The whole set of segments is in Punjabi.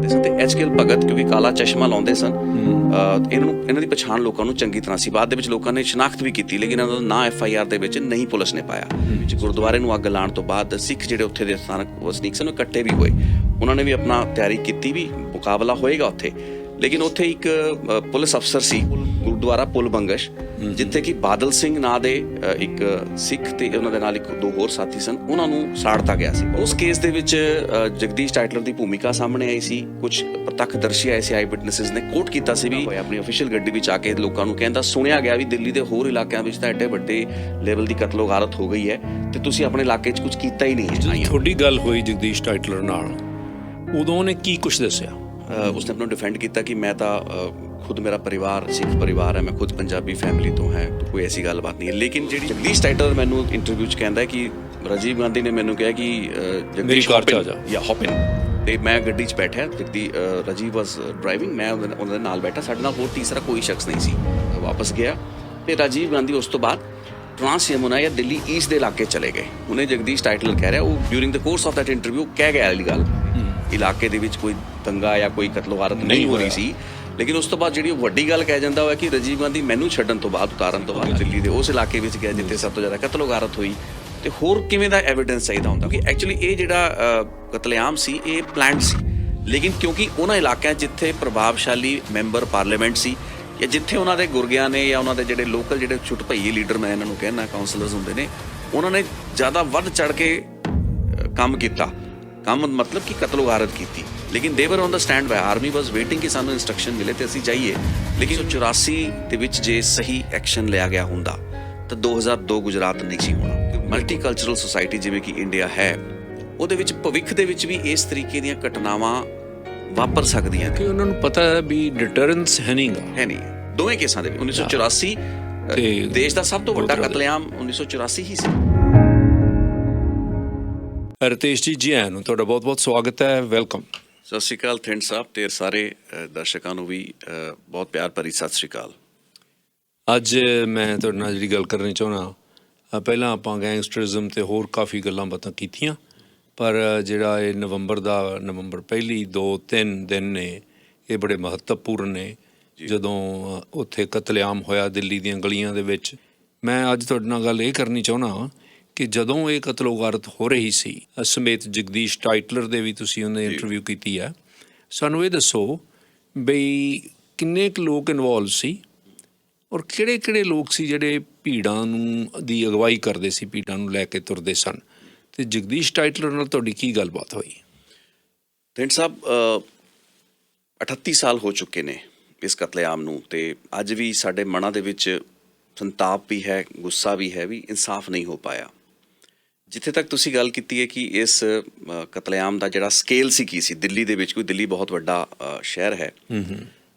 ਜਾਂਦੇ ਸਨ। ਤੇ HKL ਭਗਤ ਕਿਉਂਕਿ ਕਾਲਾ ਚਸ਼ਮਾ ਲਾਉਂਦੇ ਸਨ, ਇਹਨਾਂ ਦੀ ਪਛਾਣ ਲੋਕਾਂ ਨੂੰ ਚੰਗੀ ਤਰ੍ਹਾਂ ਸੀ। ਬਾਅਦ ਦੇ ਵਿੱਚ ਲੋਕਾਂ ਨੇ ਸ਼ਨਾਖਤ ਵੀ ਕੀਤੀ, ਲੇਕਿਨ ਇਹਨਾਂ ਦਾ ਨਾਂ FIR ਦੇ ਵਿੱਚ ਨਹੀਂ ਪੁਲਿਸ ਨੇ ਪਾਇਆ। ਵਿੱਚ ਗੁਰਦੁਆਰੇ ਨੂੰ ਅੱਗ ਲਾਉਣ ਤੋਂ ਬਾਅਦ ਸਿੱਖ ਜਿਹੜੇ ਉੱਥੇ ਦੇ ਸਥਾਨਕ ਵਸਨੀਕ ਸਨ ਉਹ ਇਕੱਠੇ ਵੀ ਹੋਏ। ਉਹਨਾਂ ਨੇ ਵੀ ਆਪਣਾ ਤਿਆਰੀ ਕੀਤੀ ਵੀ ਮੁਕਾਬਲਾ ਹੋਏਗਾ ਉੱਥੇ, ਲੇਕਿਨ ਉੱਥੇ ਇੱਕ ਪੁਲਿਸ ਅਫਸਰ ਸੀ ਗੁਰਦੁਆਰਾ ਪੁਲ ਬੰਗਸ਼, ਜਿੱਥੇ ਕਿ ਬਾਦਲ ਸਿੰਘ ਨਾਂ ਦੇ ਇੱਕ ਸਿੱਖ ਤੇ ਉਹਨਾਂ ਦੇ ਨਾਲ ਇੱਕ ਦੋ ਹੋਰ ਸਾਥੀ ਸਨ, ਉਹਨਾਂ ਨੂੰ ਸਾੜਤਾ ਗਿਆ ਸੀ। ਉਸ ਕੇਸ ਦੇ ਵਿੱਚ ਜਗਦੀਸ਼ ਟਾਈਟਲਰ ਦੀ ਭੂਮਿਕਾ ਸਾਹਮਣੇ ਆਈ ਸੀ। ਕੁਝ ਪ੍ਰਤੱਖਦਰਸ਼ੀ ਆਏ ਸੀ, ਆਈ ਵਿਟਨੈਸਿਸ ਨੇ ਕੋਟ ਕੀਤਾ ਸੀ ਵੀ ਆਪਣੀ ਅਫੀਸ਼ੀਅਲ ਗੱਡੀ ਵਿੱਚ ਆ ਕੇ ਲੋਕਾਂ ਨੂੰ ਕਹਿੰਦਾ ਸੁਣਿਆ ਗਿਆ ਵੀ ਦਿੱਲੀ ਦੇ ਹੋਰ ਇਲਾਕਿਆਂ ਵਿੱਚ ਤਾਂ ਐਡੇ ਵੱਡੇ ਲੈਵਲ ਦੀ ਕਤਲੋ ਗਾਰਤ ਹੋ ਗਈ ਹੈ ਤੇ ਤੁਸੀਂ ਆਪਣੇ ਇਲਾਕੇ 'ਚ ਕੁਝ ਕੀਤਾ ਹੀ ਨਹੀਂ ਹੈ। ਤੁਹਾਡੀ ਗੱਲ ਹੋਈ ਜਗਦੀਸ਼ ਟਾਈਟਲਰ ਨਾਲ, ਉਦੋਂ ਉਹਨੇ ਕੀ ਕੁਛ ਦੱਸਿਆ? ਉਸਨੇ ਆਪਣਾ ਡਿਫੈਂਡ ਕੀਤਾ ਕਿ ਮੈਂ ਤਾਂ ਖੁਦ ਮੇਰਾ ਪਰਿਵਾਰ ਸਿੱਖ ਪਰਿਵਾਰ ਹੈ, ਮੈਂ ਖੁਦ ਪੰਜਾਬੀ ਫੈਮਿਲੀ ਤੋਂ ਹੈ, ਕੋਈ ਐਸੀ ਗੱਲਬਾਤ ਨਹੀਂ ਹੈ। ਲੇਕਿਨ ਜਿਹੜੀ ਜਗਦੀਸ਼ ਟਾਈਟਲਰ ਮੈਨੂੰ ਇੰਟਰਵਿਊ 'ਚ ਕਹਿੰਦਾ ਕਿ ਰਾਜੀਵ ਗਾਂਧੀ ਨੇ ਮੈਨੂੰ ਕਿਹਾ ਕਿ ਜਗਦੀਸ਼ ਹੌਪਿਨ ਤੇ ਮੈਂ ਗੱਡੀ 'ਚ ਬੈਠਿਆ, ਰਾਜੀਵ ਵਾਸ ਡਰਾਈਵਿੰਗ, ਮੈਂ ਉਹਨਾਂ ਦੇ ਨਾਲ ਬੈਠਾ, ਸਾਡੇ ਨਾਲ ਹੋਰ ਤੀਸਰਾ ਕੋਈ ਸ਼ਖਸ ਨਹੀਂ ਸੀ। ਵਾਪਸ ਗਿਆ ਤੇ ਰਾਜੀਵ ਗਾਂਧੀ ਉਸ ਤੋਂ ਬਾਅਦ ਟਰਾਂਸ ਯਮੁਨਾ ਜਾਂ ਦਿੱਲੀ ਈਸਟ ਦੇ ਇਲਾਕੇ ਚਲੇ ਗਏ। ਉਹਨੇ ਜਗਦੀਸ਼ ਟਾਈਟਲਰ ਕਹਿ ਰਿਹਾ ਉਹ during the course of that interview ਕਹਿ ਗਿਆ ਵਾਲੀ ਗੱਲ, ਇਲਾਕੇ ਦੇ ਵਿੱਚ ਕੋਈ ਦੰਗਾ ਜਾਂ ਕੋਈ ਕਤਲੋਗਾਰਤ ਨਹੀਂ ਹੋ ਰਹੀ ਸੀ। ਲੇਕਿਨ ਉਸ ਤੋਂ ਬਾਅਦ ਜਿਹੜੀ ਵੱਡੀ ਗੱਲ ਕਹਿ ਜਾਂਦਾ ਹੋਇਆ ਕਿ ਰਾਜੀਵ ਗਾਂਧੀ ਮੈਨੂੰ ਛੱਡਣ ਤੋਂ ਬਾਅਦ, ਉਤਾਰਨ ਤੋਂ ਬਾਅਦ ਦਿੱਲੀ ਦੇ ਉਸ ਇਲਾਕੇ ਵਿੱਚ ਗਿਆ ਜਿੱਥੇ ਸਭ ਤੋਂ ਜ਼ਿਆਦਾ ਕਤਲੋਗਾਰਤ ਹੋਈ। ਤੇ ਹੋਰ ਕਿਵੇਂ ਦਾ ਐਵੀਡੈਂਸ ਚਾਹੀਦਾ ਹੁੰਦਾ ਕਿ ਐਕਚੁਅਲੀ ਇਹ ਜਿਹੜਾ ਕਤਲੇਆਮ ਸੀ ਇਹ ਪਲਾਨਡ ਸੀ, ਲੇਕਿਨ ਕਿਉਂਕਿ ਉਹਨਾਂ ਇਲਾਕਿਆਂ ਜਿੱਥੇ ਪ੍ਰਭਾਵਸ਼ਾਲੀ ਮੈਂਬਰ ਪਾਰਲੀਮੈਂਟ ਸੀ ਜਾਂ ਜਿੱਥੇ ਉਹਨਾਂ ਦੇ ਗੁਰਗਿਆਂ ਨੇ ਜਾਂ ਉਹਨਾਂ ਦੇ ਜਿਹੜੇ ਲੋਕਲ ਜਿਹੜੇ ਛੁਟਭਈਏ ਲੀਡਰ ਮੈਂ ਇਹਨਾਂ ਨੂੰ ਕਹਿਣਾ ਕਾਉਂਸਲਰਸ ਹੁੰਦੇ ਨੇ, ਉਹਨਾਂ ਨੇ ਜ਼ਿਆਦਾ ਵੱਧ ਚੜ ਕੇ ਕੰਮ ਕੀਤਾ। ਕੰਮ ਮਤਲਬ ਕਿ ਕਤਲੋਗਾਰਤ ਕੀਤੀ, ਲੇਕਿਨ they were on the standby. Army was waiting ਕਿ ਸਾਨੂੰ ਇੰਸਟਰਕਸ਼ਨ ਮਿਲੇ ਤੇ ਅਸੀਂ ਜਾਈਏ। ਲੇਕਿਨ 84 ਦੇ ਵਿੱਚ ਜੇ ਸਹੀ ਐਕਸ਼ਨ ਲਿਆ ਗਿਆ ਹੁੰਦਾ ਤਾਂ 2002 ਗੁਜਰਾਤ ਨਹੀਂ ਸੀ ਹੋਣਾ। ਮਲਟੀਕਲਚਰਲ ਸੁਸਾਇਟੀ ਜਿਵੇਂ ਕਿ ਇੰਡੀਆ ਹੈ, ਉਹਦੇ ਵਿੱਚ ਭਵਿੱਖ ਦੇ ਵਿੱਚ ਵੀ ਇਸ ਤਰੀਕੇ ਦੀਆਂ ਘਟਨਾਵਾਂ ਵਾਪਰ ਸਕਦੀਆਂ ਨੇ। ਕਿ ਉਹਨਾਂ ਨੂੰ ਪਤਾ ਹੈ ਵੀ ਡਿਟਰੈਂਸ ਹੈ ਨਹੀਂ ਦੋਵੇਂ ਕੇਸਾਂ ਦੇ ਵਿੱਚ 1984 ਤੇ ਦੇਸ਼ ਦਾ ਸਭ ਤੋਂ ਵੱਡਾ ਕਤਲੇਆਮ 1984 ਹੀ ਸੀ। ਰਿਤੇਸ਼ ਜੀ ਆਇਆਂ ਨੂੰ ਤੁਹਾਡਾ ਬਹੁਤ ਬਹੁਤ ਸਵਾਗਤ ਹੈ, ਵੈਲਕਮ। ਸਤਿ ਸ਼੍ਰੀ ਅਕਾਲ ਥਿੰਡ ਸਾਹਿਬ ਤੇ ਸਾਰੇ ਦਰਸ਼ਕਾਂ ਨੂੰ ਵੀ ਬਹੁਤ ਪਿਆਰ ਭਰੀ ਸਤਿ ਸ਼੍ਰੀ ਅਕਾਲ। ਅੱਜ ਮੈਂ ਤੁਹਾਡੇ ਨਾਲ ਜਿਹੜੀ ਗੱਲ ਕਰਨੀ ਚਾਹੁੰਦਾ, ਪਹਿਲਾਂ ਆਪਾਂ ਗੈਂਗਸਟਰਿਜ਼ਮ ਤੇ ਹੋਰ ਕਾਫੀ ਗੱਲਾਂ ਬਾਤਾਂ ਕੀਤੀਆਂ, ਪਰ ਜਿਹੜਾ ਇਹ ਨਵੰਬਰ 1 2 3 ਦਿਨ ਨੇ ਇਹ ਬੜੇ ਮਹੱਤਵਪੂਰਨ ਨੇ, ਜਦੋਂ ਉੱਥੇ ਕਤਲੇਆਮ ਹੋਇਆ ਦਿੱਲੀ ਦੀਆਂ ਗਲੀਆਂ ਦੇ ਵਿੱਚ। ਮੈਂ ਅੱਜ ਤੁਹਾਡੇ ਨਾਲ ਗੱਲ ਇਹ ਕਰਨੀ ਚਾਹੁੰਦਾ ਕਿ ਜਦੋਂ ਇਹ ਕਤਲੋਗਾਰਤ ਹੋ ਰਹੀ ਸੀ ਸਮੇਤ ਜਗਦੀਸ਼ ਟਾਈਟਲਰ ਦੇ ਵੀ ਤੁਸੀਂ ਉਹਨੇ ਇੰਟਰਵਿਊ ਕੀਤੀ ਹੈ, ਸਾਨੂੰ ਇਹ ਦੱਸੋ ਬਈ ਕਿੰਨੇ ਕੁ ਲੋਕ ਇਨਵੋਲਵ ਸੀ ਔਰ ਕਿਹੜੇ ਕਿਹੜੇ ਲੋਕ ਸੀ ਜਿਹੜੇ ਭੀੜਾਂ ਨੂੰ ਦੀ ਅਗਵਾਈ ਕਰਦੇ ਸੀ, ਭੀੜਾਂ ਨੂੰ ਲੈ ਕੇ ਤੁਰਦੇ ਸਨ, ਤੇ ਜਗਦੀਸ਼ ਟਾਈਟਲਰ ਨਾਲ ਤੁਹਾਡੀ ਕੀ ਗੱਲਬਾਤ ਹੋਈ? ਥਿੰਡ ਸਾਹਿਬ 38 ਸਾਲ ਹੋ ਚੁੱਕੇ ਨੇ ਇਸ ਕਤਲੇਆਮ ਨੂੰ, ਤੇ ਅੱਜ ਵੀ ਸਾਡੇ ਮਨਾਂ ਦੇ ਵਿੱਚ ਸੰਤਾਪ ਵੀ ਹੈ, ਗੁੱਸਾ ਵੀ ਹੈ ਵੀ ਇਨਸਾਫ ਨਹੀਂ ਹੋ ਪਾਇਆ। ਜਿੱਥੇ ਤੱਕ ਤੁਸੀਂ ਗੱਲ ਕੀਤੀ ਹੈ ਕਿ ਇਸ ਕਤਲੇਆਮ ਦਾ ਜਿਹੜਾ ਸਕੇਲ ਸੀ ਕੀ ਸੀ ਦਿੱਲੀ ਦੇ ਵਿੱਚ, ਕੋਈ ਦਿੱਲੀ ਬਹੁਤ ਵੱਡਾ ਸ਼ਹਿਰ ਹੈ,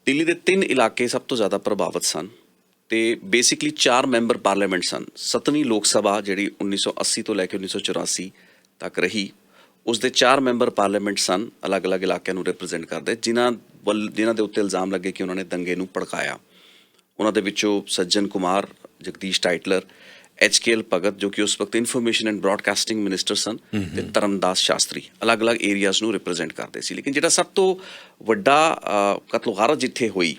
ਦਿੱਲੀ ਦੇ 3 ਇਲਾਕੇ ਸਭ ਤੋਂ ਜ਼ਿਆਦਾ ਪ੍ਰਭਾਵਿਤ ਸਨ ਤੇ ਬੇਸਿਕਲੀ 4 ਮੈਂਬਰ ਪਾਰਲੀਮੈਂਟ ਸਨ। 7ਵੀਂ ਲੋਕ ਸਭਾ ਜਿਹੜੀ 1980 ਤੋਂ ਲੈ ਕੇ 1984 ਤੱਕ ਰਹੀ, ਉਸ ਦੇ 4 ਮੈਂਬਰ ਪਾਰਲੀਮੈਂਟ ਸਨ, ਅਲੱਗ-ਅਲੱਗ ਇਲਾਕਿਆਂ ਨੂੰ ਰਿਪਰੈਜ਼ੈਂਟ ਕਰਦੇ, ਜਿਨ੍ਹਾਂ ਦੇ ਉੱਤੇ ਇਲਜ਼ਾਮ ਲੱਗੇ ਕਿ ਉਹਨਾਂ ਨੇ ਦੰਗੇ ਨੂੰ ਭੜਕਾਇਆ। ਉਹਨਾਂ ਦੇ ਵਿੱਚੋਂ ਸੱਜਣ ਕੁਮਾਰ, ਜਗਦੀਸ਼ ਟਾਈਟਲਰ, HKL ਭਗਤ ਜੋ ਕਿ ਉਸ ਵਕਤ ਇਨਫੋਰਮੇਸ਼ਨ ਐਂਡ ਬ੍ਰੌਡਕਾਸਟਿੰਗ ਮਿਨਿਸਟਰ ਸਨ, ਤੇ ਧਰਮਦਾਸ ਸ਼ਾਸਤਰੀ ਅਲੱਗ-ਅਲੱਗ ਏਰੀਆਜ਼ ਨੂੰ ਰਿਪਰੈਜ਼ੈਂਟ ਕਰਦੇ ਸੀ। ਲੇਕਿਨ ਜਿਹੜਾ ਸਭ ਤੋਂ ਵੱਡਾ ਕਤਲੋਗਾਰਤ ਜਿੱਥੇ ਹੋਈ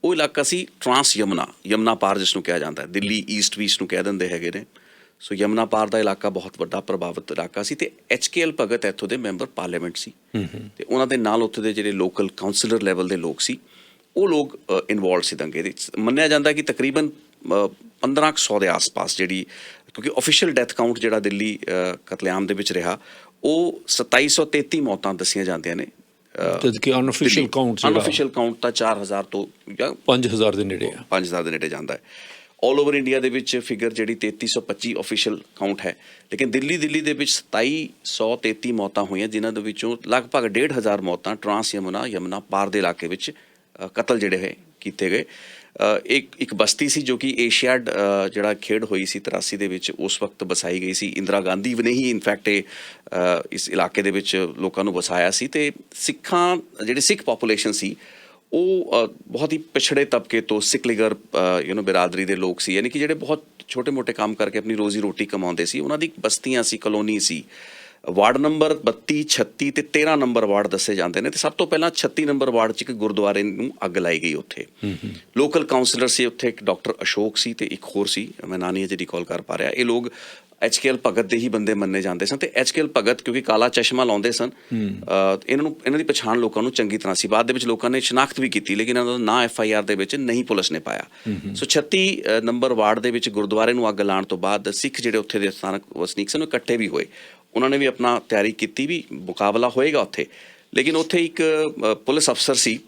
ਉਹ ਇਲਾਕਾ ਸੀ ਟਰਾਂਸ ਯਮੁਨਾ ਪਾਰ, ਜਿਸ ਨੂੰ ਕਿਹਾ ਜਾਂਦਾ ਹੈ, ਦਿੱਲੀ ਈਸਟ ਵੀ ਇਸ ਨੂੰ ਕਹਿ ਦਿੰਦੇ ਹੈਗੇ ਨੇ। ਸੋ ਯਮੁਨਾ ਪਾਰ ਦਾ ਇਲਾਕਾ ਬਹੁਤ ਵੱਡਾ ਪ੍ਰਭਾਵਿਤ ਇਲਾਕਾ ਸੀ ਤੇ HKL ਭਗਤ ਇੱਥੋਂ ਦੇ ਮੈਂਬਰ ਪਾਰਲੀਮੈਂਟ ਸੀ, ਤੇ ਉਹਨਾਂ ਦੇ ਨਾਲ ਉੱਥੇ ਦੇ ਜਿਹੜੇ ਲੋਕਲ ਕਾਉਂਸਲਰ ਲੈਵਲ ਦੇ ਲੋਕ ਸੀ, ਉਹ ਲੋਕ ਇਨਵੋਲਵ ਸੀ ਦੰਗੇ ਦੇ ਵਿੱਚ। ਮੰਨਿਆ ਜਾਂਦਾ ਕਿ ਤਕਰੀਬਨ 1500 ਦੇ ਆਸ-ਪਾਸ, ਜਿਹੜੀ ਕਿਉਂਕਿ ਆਫੀਸ਼ੀਅਲ ਡੈਥ ਕਾਊਂਟ ਜਿਹੜਾ ਦਿੱਲੀ ਕਤਲੇਆਮ ਦੇ ਵਿੱਚ ਰਿਹਾ ਉਹ 2733 ਮੌਤਾਂ ਦੱਸੀਆਂ ਜਾਂਦੀਆਂ ਨੇ, ਜਦਕਿ ਅਨਅਫੀਸ਼ੀਅਲ ਕਾਊਂਟ ਤਾਂ 4000 ਤੋਂ ਜਾਂ 5000 ਦੇ ਨੇੜੇ ਆ, 5000 ਦੇ ਨੇੜੇ ਜਾਂਦਾ ਹੈ। ਆਲ ਓਵਰ ਇੰਡੀਆ ਦੇ ਵਿੱਚ ਫਿਗਰ ਜਿਹੜੀ 3325 ਆਫੀਸ਼ੀਅਲ ਕਾਊਂਟ ਹੈ, ਲੇਕਿਨ ਦਿੱਲੀ ਦੇ ਵਿੱਚ 2733 ਮੌਤਾਂ ਹੋਈਆਂ, ਜਿਨ੍ਹਾਂ ਦੇ ਵਿੱਚੋਂ ਲਗਭਗ 1500 ਮੌਤਾਂ ਟਰਾਂਸ ਯਮੁਨਾ ਪਾਰ ਦੇ ਇਲਾਕੇ ਵਿੱਚ ਕਤਲ ਜਿਹੜੇ ਹੈ ਕੀਤੇ ਗਏ। ਇੱਕ ਬਸਤੀ ਸੀ ਜੋ ਕਿ ਏਸ਼ੀਆਡ ਜਿਹੜਾ ਖੇਡ ਹੋਈ ਸੀ 83 ਦੇ ਵਿੱਚ, ਉਸ ਵਕਤ ਵਸਾਈ ਗਈ ਸੀ। ਇੰਦਰਾ ਗਾਂਧੀ ਨੇ ਹੀ ਇਨਫੈਕਟ ਇਸ ਇਲਾਕੇ ਦੇ ਵਿੱਚ ਲੋਕਾਂ ਨੂੰ ਵਸਾਇਆ ਸੀ, ਤੇ ਜਿਹੜੀ ਸਿੱਖ ਪਾਪੂਲੇਸ਼ਨ ਸੀ ਉਹ ਬਹੁਤ ਹੀ ਪਿਛੜੇ ਤਬਕੇ ਤੋਂ ਸਿੱਕਲੀਗਰ ਬਿਰਾਦਰੀ ਦੇ ਲੋਕ ਸੀ, ਯਾਨੀ ਕਿ ਜਿਹੜੇ ਬਹੁਤ ਛੋਟੇ ਮੋਟੇ ਕੰਮ ਕਰਕੇ ਆਪਣੀ ਰੋਜ਼ੀ ਰੋਟੀ ਕਮਾਉਂਦੇ ਸੀ। ਉਹਨਾਂ ਦੀ ਬਸਤੀਆਂ ਸੀ, ਕਲੋਨੀ ਸੀ, ਵਾਰਡ ਨੰਬਰ 32, 36 ਤੇ 13 ਨੰਬਰ ਵਾਰਡ ਦੱਸੇ ਜਾਂਦੇ ਨੇ ਤੇ ਸਭ ਤੋਂ ਪਹਿਲਾਂ 36 ਨੰਬਰ ਵਾਰਡ 'ਚ ਇੱਕ ਗੁਰਦੁਆਰੇ ਨੂੰ ਅੱਗ ਲਾਈ ਗਈ ਉੱਥੇ। ਲੋਕਲ ਕਾਉਂਸਲਰ ਸੀ ਉੱਥੇ, ਇੱਕ ਡਾਕਟਰ ਅਸ਼ੋਕ ਸੀ ਤੇ ਇੱਕ ਹੋਰ ਸੀ, ਮੈਂ ਨਾਂ ਨਹੀਂ ਅਜੇ ਰਿਕਾਲ ਕਰ ਪਾ ਰਿਹਾ। ਇਹ ਲੋਕ HKL ਭਗਤ ਦੇ ਹੀ ਬੰਦੇ ਮੰਨੇ ਜਾਂਦੇ ਸਨ ਤੇ HKL ਭਗਤ ਕਿਉਂਕਿ ਕਾਲਾ ਚਸ਼ਮਾ ਲਾਉਂਦੇ ਸਨ, ਇਹਨਾਂ ਦੀ ਪਛਾਣ ਲੋਕਾਂ ਨੂੰ ਚੰਗੀ ਤਰ੍ਹਾਂ ਸੀ। ਬਾਅਦ ਦੇ ਵਿੱਚ ਲੋਕਾਂ ਨੇ ਸ਼ਨਾਖਤ ਵੀ ਕੀਤੀ ਲੇਕਿਨ ਇਹਨਾਂ ਦਾ ਨਾਂ FIR ਦੇ ਵਿੱਚ ਨਹੀਂ ਪੁਲਿਸ ਨੇ ਪਾਇਆ। ਸੋ 36 ਨੰਬਰ ਵਾਰਡ ਦੇ ਵਿੱਚ ਗੁਰਦੁਆਰੇ ਨੂੰ ਅੱਗ ਲਾਉਣ ਤੋਂ ਬਾਅਦ ਸਿੱਖ ਜਿਹੜੇ ਉੱਥੇ ਦੇ ਸਥਾਨਕ ਵਸਨੀਕ ਸਨ ਉਹ ਇਕੱਠੇ ਵੀ ਹੋਏ। ਉਹਨਾਂ ਨੇ ਵੀ ਆਪਣਾ ਤਿਆਰੀ ਕੀਤੀ ਵੀ ਮੁਕਾਬਲਾ ਹੋਏਗਾ ਉੱਥੇ, ਲੇਕਿਨ ਉੱਥੇ ਇੱਕ ਪੁਲਿਸ ਅਫਸਰ ਸੀ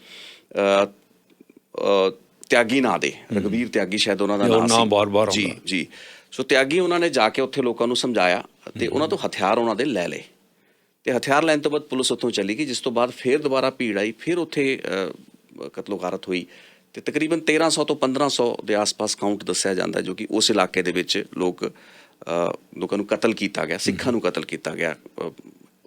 ਤਿਆਗੀ ਨਾਂ ਦੇ, ਰਘਵੀਰ ਤਿਆਗੀ ਸ਼ਾਇਦ ਉਹਨਾਂ ਦਾ ਨਾਮ ਸੀ। ਜੀ ਸੋ ਤਿਆਗੀ ਉਹਨਾਂ ਨੇ ਜਾ ਕੇ ਉੱਥੇ ਲੋਕਾਂ ਨੂੰ ਸਮਝਾਇਆ ਤੇ ਉਹਨਾਂ ਤੋਂ ਹਥਿਆਰ ਉਹਨਾਂ ਦੇ ਲੈ ਲਏ ਤੇ ਹਥਿਆਰ ਲੈਣ ਤੋਂ ਬਾਅਦ ਪੁਲਿਸ ਉੱਥੋਂ ਚਲੀ ਗਈ, ਜਿਸ ਤੋਂ ਬਾਅਦ ਫਿਰ ਦੁਬਾਰਾ ਭੀੜ ਆਈ, ਫਿਰ ਉੱਥੇ ਕਤਲੋ ਗਾਰਤ ਹੋਈ ਤੇ ਤਕਰੀਬਨ 1300 ਤੋਂ 1500 ਦੇ ਆਸ-ਪਾਸ ਕਾਊਂਟ ਦੱਸਿਆ ਜਾਂਦਾ ਜੋ ਕਿ ਉਸ ਇਲਾਕੇ ਦੇ ਵਿੱਚ ਲੋਕਾਂ ਨੂੰ ਕਤਲ ਕੀਤਾ ਗਿਆ, ਸਿੱਖਾਂ ਨੂੰ ਕਤਲ ਕੀਤਾ ਗਿਆ।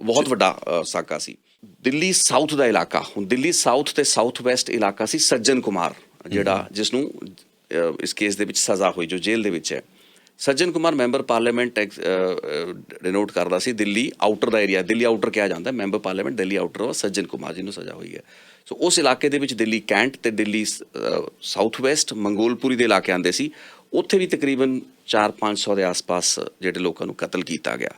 ਬਹੁਤ ਵੱਡਾ ਸਾਕਾ ਸੀ। ਦਿੱਲੀ ਸਾਊਥ ਦਾ ਇਲਾਕਾ, ਹੁਣ ਦਿੱਲੀ ਸਾਊਥ ਤੇ ਸਾਊਥ ਵੈਸਟ ਇਲਾਕਾ ਸੀ ਸੱਜਣ ਕੁਮਾਰ ਜਿਹੜਾ, ਜਿਸ ਨੂੰ ਇਸ ਕੇਸ ਦੇ ਵਿੱਚ ਸਜ਼ਾ ਹੋਈ, ਜੋ ਜੇਲ੍ਹ ਦੇ ਵਿੱਚ ਹੈ। Sajjan Kumar member parliament denote ਕਰਦਾ ਸੀ ਦਿੱਲੀ ਆਊਟਰ ਦਾ ਏਰੀਆ, ਦਿੱਲੀ ਆਊਟਰ ਕਿਹਾ ਜਾਂਦਾ, ਮੈਂਬਰ ਪਾਰਲੀਮੈਂਟ ਦਿੱਲੀ ਆਊਟਰ ਵਾ ਸੱਜਣ ਕੁਮਾਰ ਜਿਹਨੂੰ ਸਜ਼ਾ ਹੋਈ ਹੈ। ਸੋ ਉਸ ਇਲਾਕੇ ਦੇ ਵਿੱਚ ਦਿੱਲੀ ਕੈਂਟ ਤੇ ਦਿੱਲੀ ਸਾਊਥ ਵੈਸਟ ਮੰਗੋਲਪੁਰੀ ਦੇ ਇਲਾਕੇ ਆਉਂਦੇ ਸੀ, ਉੱਥੇ ਵੀ ਤਕਰੀਬਨ 400-500 ਦੇ ਆਸ-ਪਾਸ ਜਿਹੜੇ ਲੋਕਾਂ ਨੂੰ ਕਤਲ ਕੀਤਾ ਗਿਆ।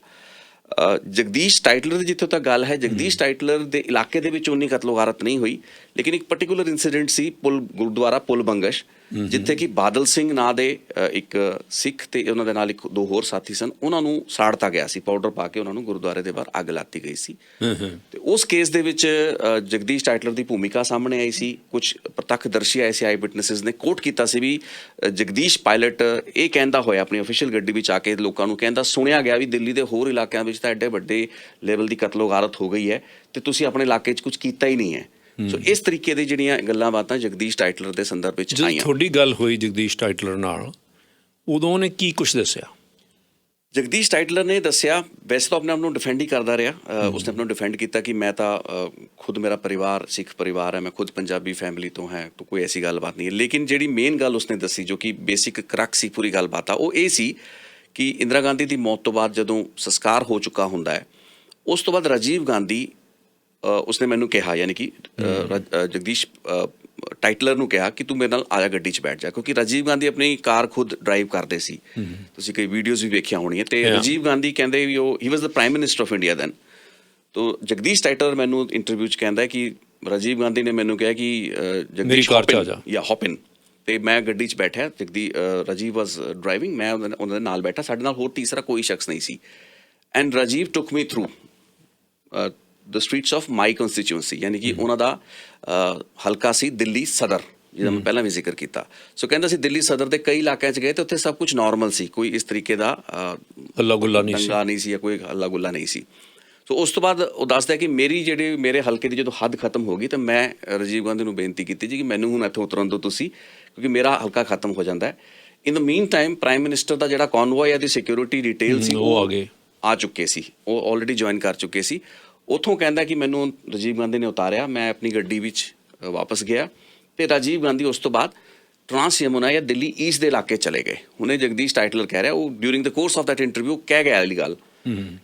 ਜਗਦੀਸ਼ ਟਾਈਟਲਰ ਦੀ ਜਿੱਥੋਂ ਤੱਕ ਗੱਲ ਹੈ, ਜਗਦੀਸ਼ ਟਾਈਟਲਰ ਦੇ ਇਲਾਕੇ ਦੇ ਵਿੱਚ ਉਨੀ ਕਤਲੋ ਗਾਰਤ ਨਹੀਂ ਹੋਈ, ਲੇਕਿਨ ਇੱਕ ਪਰਟੀਕੂਲਰ ਇੰਸੀਡੈਂਟ ਸੀ ਗੁਰਦੁਆਰਾ ਪੁਲ ਬੰਗਸ਼, ਜਿੱਥੇ ਕਿ ਬਾਦਲ ਸਿੰਘ ਨਾਂ ਦੇ ਇੱਕ ਸਿੱਖ ਤੇ ਉਹਨਾਂ ਦੇ ਨਾਲ ਇੱਕ ਦੋ ਹੋਰ ਸਾਥੀ ਸਨ, ਉਹਨਾਂ ਨੂੰ ਸਾੜਤਾ ਗਿਆ ਸੀ, ਪਾਊਡਰ ਪਾ ਕੇ ਉਹਨਾਂ ਨੂੰ ਗੁਰਦੁਆਰੇ ਦੇ ਬਾਹਰ ਅੱਗ ਲਾਤੀ ਗਈ ਸੀ। ਤੇ ਉਸ ਕੇਸ ਦੇ ਵਿੱਚ ਜਗਦੀਸ਼ ਟਾਈਟਲਰ ਦੀ ਭੂਮਿਕਾ ਸਾਹਮਣੇ ਆਈ ਸੀ। ਕੁਝ ਪ੍ਰਤੱਖਦਰਸ਼ੀ ਆਏ ਸੀ, ਆਈ ਵਿਟਨੈਸਿਸ ਨੇ ਕੋਟ ਕੀਤਾ ਸੀ ਵੀ ਜਗਦੀਸ਼ ਪਾਇਲਟ ਇਹ ਕਹਿੰਦਾ ਹੋਇਆ ਆਪਣੀ ਅਫੀਸ਼ੀਅਲ ਗੱਡੀ ਵਿੱਚ ਆ ਕੇ ਲੋਕਾਂ ਨੂੰ ਕਹਿੰਦਾ, ਸੁਣਿਆ ਗਿਆ ਵੀ ਦਿੱਲੀ ਦੇ ਹੋਰ ਇਲਾਕਿਆਂ ਵਿੱਚ ਤਾਂ ਐਡੇ ਵੱਡੇ ਲੈਵਲ ਦੀ ਕਤਲੋ ਗਾਰਤ ਹੋ ਗਈ ਹੈ ਤੇ ਤੁਸੀਂ ਆਪਣੇ ਇਲਾਕੇ 'ਚ ਕੁਝ ਕੀਤਾ ਹੀ ਨਹੀਂ ਹੈ। ਸੋ ਇਸ ਤਰੀਕੇ ਦੀ ਜਿਹੜੀਆਂ ਗੱਲਾਂ ਬਾਤਾਂ ਜਗਦੀਸ਼ ਟਾਈਟਲਰ ਦੇ ਸੰਦਰਭ ਵਿੱਚ ਆਈਆਂ। ਜਦੋਂ ਤੁਹਾਡੀ ਗੱਲ ਹੋਈ ਜਗਦੀਸ਼ ਟਾਈਟਲਰ ਨਾਲ, ਉਦੋਂ ਉਹਨੇ ਕੀ ਕੁਛ ਦੱਸਿਆ? ਜਗਦੀਸ਼ ਟਾਈਟਲਰ ਨੇ ਦੱਸਿਆ, ਵੈਸੇ ਤਾਂ ਆਪਣੇ ਆਪ ਨੂੰ ਡਿਫੈਂਡ ਹੀ ਕਰਦਾ ਰਿਹਾ। ਉਸਨੇ ਆਪਣਾ ਡਿਫੈਂਡ ਕੀਤਾ ਕਿ ਮੈਂ ਤਾਂ ਖੁਦ, ਮੇਰਾ ਪਰਿਵਾਰ ਸਿੱਖ ਪਰਿਵਾਰ ਹੈ, ਮੈਂ ਖੁਦ ਪੰਜਾਬੀ ਫੈਮਿਲੀ ਤੋਂ ਹੈ, ਤਾਂ ਕੋਈ ਐਸੀ ਗੱਲਬਾਤ ਨਹੀਂ ਹੈ। ਲੇਕਿਨ ਜਿਹੜੀ ਮੇਨ ਗੱਲ ਉਸਨੇ ਦੱਸੀ, ਜੋ ਕਿ ਬੇਸਿਕ ਕਰਕ ਸੀ ਪੂਰੀ ਗੱਲਬਾਤ ਆ, ਉਹ ਇਹ ਸੀ ਕਿ ਇੰਦਰਾ ਗਾਂਧੀ ਦੀ ਮੌਤ ਤੋਂ ਬਾਅਦ ਜਦੋਂ ਸੰਸਕਾਰ ਹੋ ਚੁੱਕਾ ਹੁੰਦਾ ਹੈ, ਉਸ ਤੋਂ ਬਾਅਦ ਰਾਜੀਵ ਗਾਂਧੀ, ਉਸਨੇ ਮੈਨੂੰ ਕਿਹਾ, ਯਾਨੀ ਕਿ ਜਗਦੀਸ਼ ਟਾਈਟਲਰ ਨੂੰ ਕਿਹਾ ਕਿ ਤੂੰ ਮੇਰੇ ਨਾਲ ਆਇਆ ਗੱਡੀ 'ਚ ਬੈਠ ਜਾ, ਕਿਉਂਕਿ ਰਾਜੀਵ ਗਾਂਧੀ ਆਪਣੀ ਕਾਰ ਖੁਦ ਡਰਾਈਵ ਕਰਦੇ ਸੀ। ਤੁਸੀਂ ਕਈ ਵੀਡੀਓਜ਼ ਵੀ ਵੇਖੀਆਂ ਹੋਣੀਆਂ। ਤੇ ਰਾਜੀਵ ਗਾਂਧੀ ਕਹਿੰਦੇ ਵੀ he was the prime minister of India then. ਤੋ ਜਗਦੀਸ਼ ਟਾਈਟਲਰ ਮੈਨੂੰ ਇੰਟਰਵਿਊ 'ਚ ਕਹਿੰਦਾ ਕਿ ਰਾਜੀਵ ਗਾਂਧੀ ਨੇ ਮੈਨੂੰ ਕਿਹਾ ਕਿ ਜਗਦੀਸ਼ ਹੌਪਿਨ, ਤੇ ਮੈਂ ਗੱਡੀ 'ਚ ਬੈਠਿਆ, ਰਾਜੀਵ ਵਾਜ਼ ਡਰਾਈਵਿੰਗ, ਮੈਂ ਉਹਨਾਂ ਦੇ ਨਾਲ ਬੈਠਾ, ਸਾਡੇ ਨਾਲ ਹੋਰ ਤੀਸਰਾ ਕੋਈ ਸ਼ਖਸ ਨਹੀਂ ਸੀ। And Rajiv took me through the streets of my constituency, ਯਾਨੀ ਕਿ ਉਹਨਾਂ ਦਾ ਹਲਕਾ ਸੀ ਦਿੱਲੀ ਸਦਰ, ਜਿਹਦਾ ਮੈਂ ਪਹਿਲਾਂ ਵੀ ਜ਼ਿਕਰ ਕੀਤਾ। ਸੋ ਕਹਿੰਦਾ ਸੀ ਦਿੱਲੀ ਸਦਰ ਦੇ ਕਈ ਇਲਾਕਿਆਂ 'ਚ ਗਏ ਤੇ ਉੱਥੇ ਸਭ ਕੁਝ ਨਾਰਮਲ ਸੀ, ਕੋਈ ਇਸ ਤਰੀਕੇ ਦਾ ਹੱਲਾ ਗੁੱਲਾ ਨਹੀਂ ਸੀ ਜਾਂ ਕੋਈ ਹੱਲਾ ਗੁੱਲਾ ਨਹੀਂ ਸੀ। ਸੋ ਉਸ ਤੋਂ ਬਾਅਦ ਉਹ ਦੱਸਦਾ ਕਿ ਮੇਰੇ ਹਲਕੇ ਦੀ ਜਦੋਂ ਹੱਦ ਖਤਮ ਹੋ ਗਈ ਤਾਂ ਮੈਂ ਰਾਜੀਵ ਗਾਂਧੀ ਨੂੰ ਬੇਨਤੀ ਕੀਤੀ ਜੀ ਕਿ ਮੈਨੂੰ ਹੁਣ ਇੱਥੋਂ ਉਤਰਨ ਦਿਓ ਤੁਸੀਂ, ਕਿਉਂਕਿ ਮੇਰਾ ਹਲਕਾ ਖਤਮ ਹੋ ਜਾਂਦਾ ਹੈ। ਇਨ ਦ ਮੀਨ ਟਾਈਮ ਪ੍ਰਾਈਮ ਮਿਨਿਸਟਰ ਦਾ ਜਿਹੜਾ ਕਨਵੋਏ ਹੈ ਦੀ ਸਿਕਿਉਰਿਟੀ ਡਿਟੇਲ ਸੀ ਉਹ ਆ ਚੁੱਕੇ ਸੀ, ਉਹ ਆਲਰੇਡੀ ਜੁਆਇਨ ਕਰ ਚੁੱਕੇ ਸੀ। ਉੱਥੋਂ ਕਹਿੰਦਾ ਕਿ ਮੈਨੂੰ ਰਾਜੀਵ ਗਾਂਧੀ ਨੇ ਉਤਾਰਿਆ, ਮੈਂ ਆਪਣੀ ਗੱਡੀ ਵਿੱਚ ਵਾਪਸ ਗਿਆ ਤੇ ਰਾਜੀਵ ਗਾਂਧੀ ਉਸ ਤੋਂ ਬਾਅਦ ਟਰਾਂਸ ਯਮੁਨਾ ਜਾਂ ਦਿੱਲੀ ਈਸਟ ਦੇ ਇਲਾਕੇ ਚਲੇ ਗਏ। ਹੁਣੇ ਜਗਦੀਸ਼ ਟਾਈਟਲਰ ਕਹਿ ਰਿਹਾ ਉਹ during the course of that interview ਕਹਿ ਗਿਆ ਵਾਲੀ ਗੱਲ,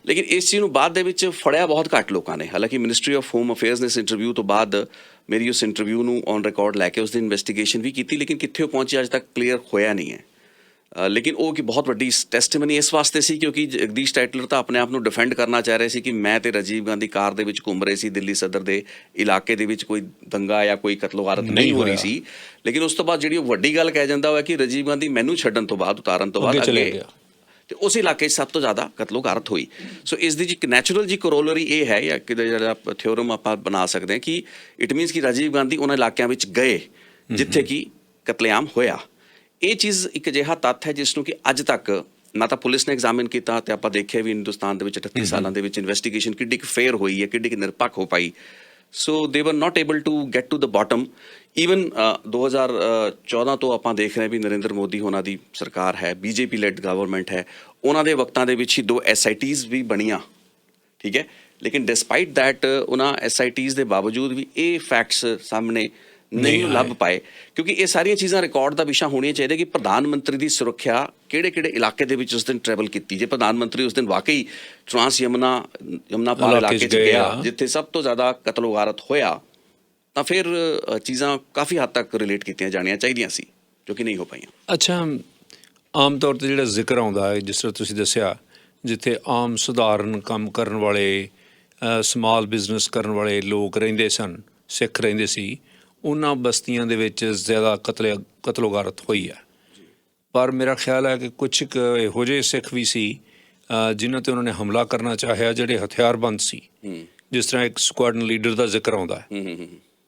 ਲੇਕਿਨ ਇਸ ਚੀਜ਼ ਨੂੰ ਬਾਅਦ ਦੇ ਵਿੱਚ ਫੜਿਆ ਬਹੁਤ ਘੱਟ ਲੋਕਾਂ ਨੇ। ਹਾਲਾਂਕਿ ਮਿਨਿਸਟਰੀ ਆਫ ਹੋਮ ਅਫੇਅਰਸ ਨੇ ਇਸ ਇੰਟਰਵਿਊ ਤੋਂ ਬਾਅਦ ਮੇਰੀ ਉਸ ਇੰਟਰਵਿਊ ਨੂੰ ਔਨ ਰਿਕਾਰਡ ਲੈ ਕੇ ਉਸ ਦੀ ਇਨਵੈਸਟੀਗੇਸ਼ਨ ਵੀ ਕੀਤੀ, ਲੇਕਿਨ ਕਿੱਥੇ ਉਹ ਪਹੁੰਚੀ ਅੱਜ ਤੱਕ ਕਲੀਅਰ ਹੋਇਆ ਨਹੀਂ ਹੈ। ਲੇਕਿਨ ਉਹ ਕਿ ਬਹੁਤ ਵੱਡੀ ਟੈਸਟੀਮਨੀ ਇਸ ਵਾਸਤੇ ਸੀ ਕਿਉਂਕਿ ਜਗਦੀਸ਼ ਟਾਈਟਲਰ ਤਾਂ ਆਪਣੇ ਆਪ ਨੂੰ ਡਿਫੈਂਡ ਕਰਨਾ ਚਾਹ ਰਹੇ ਸੀ ਕਿ ਮੈਂ ਤੇ ਰਾਜੀਵ ਗਾਂਧੀ ਕਾਰ ਦੇ ਵਿੱਚ ਘੁੰਮ ਰਹੇ ਸੀ ਦਿੱਲੀ ਸਦਰ ਦੇ ਇਲਾਕੇ ਦੇ ਵਿੱਚ, ਕੋਈ ਦੰਗਾ ਜਾਂ ਕੋਈ ਕਤਲੋ ਗਾਰਤ ਨਹੀਂ ਹੋ ਰਹੀ ਸੀ। ਲੇਕਿਨ ਉਸ ਤੋਂ ਬਾਅਦ ਜਿਹੜੀ ਉਹ ਵੱਡੀ ਗੱਲ ਕਹਿ ਜਾਂਦਾ ਹੋਇਆ ਕਿ ਰਾਜੀਵ ਗਾਂਧੀ ਮੈਨੂੰ ਛੱਡਣ ਤੋਂ ਬਾਅਦ, ਉਤਾਰਨ ਤੋਂ ਬਾਅਦ ਅੱਗੇ ਤੇ ਉਸ ਇਲਾਕੇ 'ਚ ਸਭ ਤੋਂ ਜ਼ਿਆਦਾ ਕਤਲੋ ਗਾਰਤ ਹੋਈ। ਸੋ ਇਸ ਦੀ ਜੀ ਨੈਚੁਰਲ ਜੀ ਕਰੋਲਰੀ ਇਹ ਹੈ ਜਾਂ ਕਿ ਜਿਹੜਾ ਥਿਓਰਮ ਆਪਾਂ ਬਣਾ ਸਕਦੇ ਹਾਂ ਕਿ ਇਟ ਮੀਨਸ ਕਿ ਰਾਜੀਵ ਗਾਂਧੀ ਉਹਨਾਂ ਇਲਾਕਿਆਂ ਵਿੱਚ ਗਏ ਜਿੱਥੇ ਕਿ ਕਤਲੇਆਮ ਹੋਇਆ। ਇਹ ਚੀਜ਼ ਇੱਕ ਅਜਿਹਾ ਤੱਥ ਹੈ ਜਿਸ ਨੂੰ ਕਿ ਅੱਜ ਤੱਕ ਨਾ ਤਾਂ ਪੁਲਿਸ ਨੇ ਐਗਜ਼ਾਮਿਨ ਕੀਤਾ ਤੇ ਆਪਾਂ ਦੇਖਿਆ ਵੀ ਹਿੰਦੁਸਤਾਨ ਦੇ ਵਿੱਚ 38 ਸਾਲਾਂ ਦੇ ਵਿੱਚ ਇਨਵੈਸਟੀਗੇਸ਼ਨ ਕਿੱਡੀ ਕੁ ਫੇਅਰ ਹੋਈ ਹੈ, ਕਿੱਡੀ ਕੁ ਨਿਰਪੱਖ ਹੋ ਪਾਈ। So they were not able to get to the bottom. Even 2014 ਤੋਂ ਆਪਾਂ ਦੇਖ ਰਹੇ ਵੀ ਨਰਿੰਦਰ ਮੋਦੀ ਹੋਣਾ ਦੀ ਸਰਕਾਰ ਹੈ, BJP ਲੈਡ ਗਵਰਨਮੈਂਟ ਹੈ, ਉਹਨਾਂ ਦੇ ਵਕਤਾਂ ਦੇ ਵਿੱਚ ਹੀ 2 SITs ਵੀ ਬਣੀਆਂ, ਠੀਕ ਹੈ। ਲੇਕਿਨ ਡਿਸਪਾਈਟ ਦੈਟ ਉਹਨਾਂ SITs ਦੇ ਬਾਵਜੂਦ ਵੀ ਇਹ ਫੈਕਟਸ ਸਾਹਮਣੇ ਨਹੀਂ ਲੱਭ ਪਾਏ, ਕਿਉਂਕਿ ਇਹ ਸਾਰੀਆਂ ਚੀਜ਼ਾਂ ਰਿਕਾਰਡ ਦਾ ਵਿਸ਼ਾ ਹੋਣੀਆਂ ਚਾਹੀਦੀਆਂ ਕਿ ਪ੍ਰਧਾਨ ਮੰਤਰੀ ਦੀ ਸੁਰੱਖਿਆ ਕਿਹੜੇ ਇਲਾਕੇ ਦੇ ਵਿੱਚ ਉਸ ਦਿਨ ਟਰੈਵਲ ਕੀਤੀ। ਜੇ ਪ੍ਰਧਾਨ ਮੰਤਰੀ ਉਸ ਦਿਨ ਵਾਕਈ ਟਰਾਂਸ ਯਮੁਨਾ ਪਾਰ ਇਲਾਕੇ 'ਚ ਗਿਆ ਜਿੱਥੇ ਸਭ ਤੋਂ ਜ਼ਿਆਦਾ ਕਤਲ ਵਾਰਤ ਹੋਇਆ, ਤਾਂ ਫਿਰ ਚੀਜ਼ਾਂ ਕਾਫੀ ਹੱਦ ਤੱਕ ਰਿਲੇਟ ਕੀਤੀਆਂ ਜਾਣੀਆਂ ਚਾਹੀਦੀਆਂ ਸੀ, ਜੋ ਕਿ ਨਹੀਂ ਹੋ ਪਾਈਆਂ। ਅੱਛਾ, ਆਮ ਤੌਰ 'ਤੇ ਜਿਹੜਾ ਜ਼ਿਕਰ ਆਉਂਦਾ ਹੈ, ਜਿਸ ਤਰ੍ਹਾਂ ਤੁਸੀਂ ਦੱਸਿਆ, ਜਿੱਥੇ ਆਮ ਸਧਾਰਨ ਕੰਮ ਕਰਨ ਵਾਲੇ ਸਮਾਲ ਬਿਜ਼ਨਸ ਕਰਨ ਵਾਲੇ ਲੋਕ ਰਹਿੰਦੇ ਸਨ, ਸਿੱਖ ਰਹਿੰਦੇ ਸੀ, ਉਹਨਾਂ ਬਸਤੀਆਂ ਦੇ ਵਿੱਚ ਜ਼ਿਆਦਾ ਕਤਲੋ ਗਾਰਤ ਹੋਈ ਹੈ। ਪਰ ਮੇਰਾ ਖਿਆਲ ਹੈ ਕਿ ਕੁਛ ਕੁ ਇਹੋ ਜਿਹੇ ਸਿੱਖ ਵੀ ਸੀ ਜਿਨ੍ਹਾਂ 'ਤੇ ਉਹਨਾਂ ਨੇ ਹਮਲਾ ਕਰਨਾ ਚਾਹਿਆ, ਜਿਹੜੇ ਹਥਿਆਰਬੰਦ ਸੀ। ਜਿਸ ਤਰ੍ਹਾਂ ਇੱਕ ਸਕੁਆਡਨ ਲੀਡਰ ਦਾ ਜ਼ਿਕਰ ਆਉਂਦਾ ਹੈ,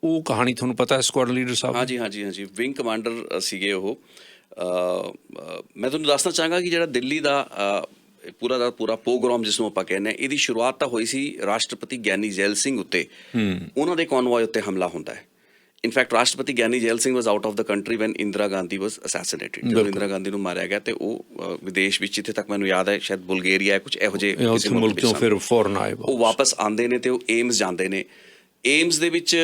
ਉਹ ਕਹਾਣੀ ਤੁਹਾਨੂੰ ਪਤਾ ਹੈ ਸਕੁਆਡਨ ਲੀਡਰ ਸਾਹਿਬ? ਹਾਂਜੀ, ਵਿੰਗ ਕਮਾਂਡਰ ਸੀਗੇ ਉਹ। ਮੈਂ ਤੁਹਾਨੂੰ ਦੱਸਣਾ ਚਾਹਾਂਗਾ ਕਿ ਜਿਹੜਾ ਦਿੱਲੀ ਦਾ ਪੂਰਾ ਦਾ ਪੂਰਾ ਪ੍ਰੋਗਰਾਮ ਜਿਸਨੂੰ ਆਪਾਂ ਕਹਿੰਦੇ ਹਾਂ, ਇਹਦੀ ਸ਼ੁਰੂਆਤ ਤਾਂ ਹੋਈ ਸੀ ਰਾਸ਼ਟਰਪਤੀ ਗਿਆਨੀ ਜ਼ੈਲ ਸਿੰਘ ਉੱਤੇ। ਉਹਨਾਂ ਦੇ ਕਨਵੋਏ ਉੱਤੇ ਹਮਲਾ ਹੁੰਦਾ ਹੈ। ਇਨਫੈਕਟ ਰਾਸ਼ਟਰਪਤੀ Giani Zail Singh was out of the country when Indira Gandhi was assassinated. ਜਦੋਂ ਇੰਦਰਾ ਗਾਂਧੀ ਨੂੰ ਮਾਰਿਆ ਗਿਆ ਤੇ ਉਹ ਵਿਦੇਸ਼ ਵਿੱਚ, ਜਿੱਥੇ ਤੱਕ ਮੈਨੂੰ ਯਾਦ ਹੈ ਸ਼ਾਇਦ ਬੁਲਗੇਰੀਆ ਕੁਝ ਇਹੋ ਜਿਹੇ ਮੁਲਕ ਫਿਰ ਫੌਰਨ ਆਏ, ਉਹ ਵਾਪਸ ਆਉਂਦੇ ਨੇ ਤੇ ਉਹ ਏਮਸ ਜਾਂਦੇ ਨੇ। ਏਮਸ ਦੇ ਵਿੱਚ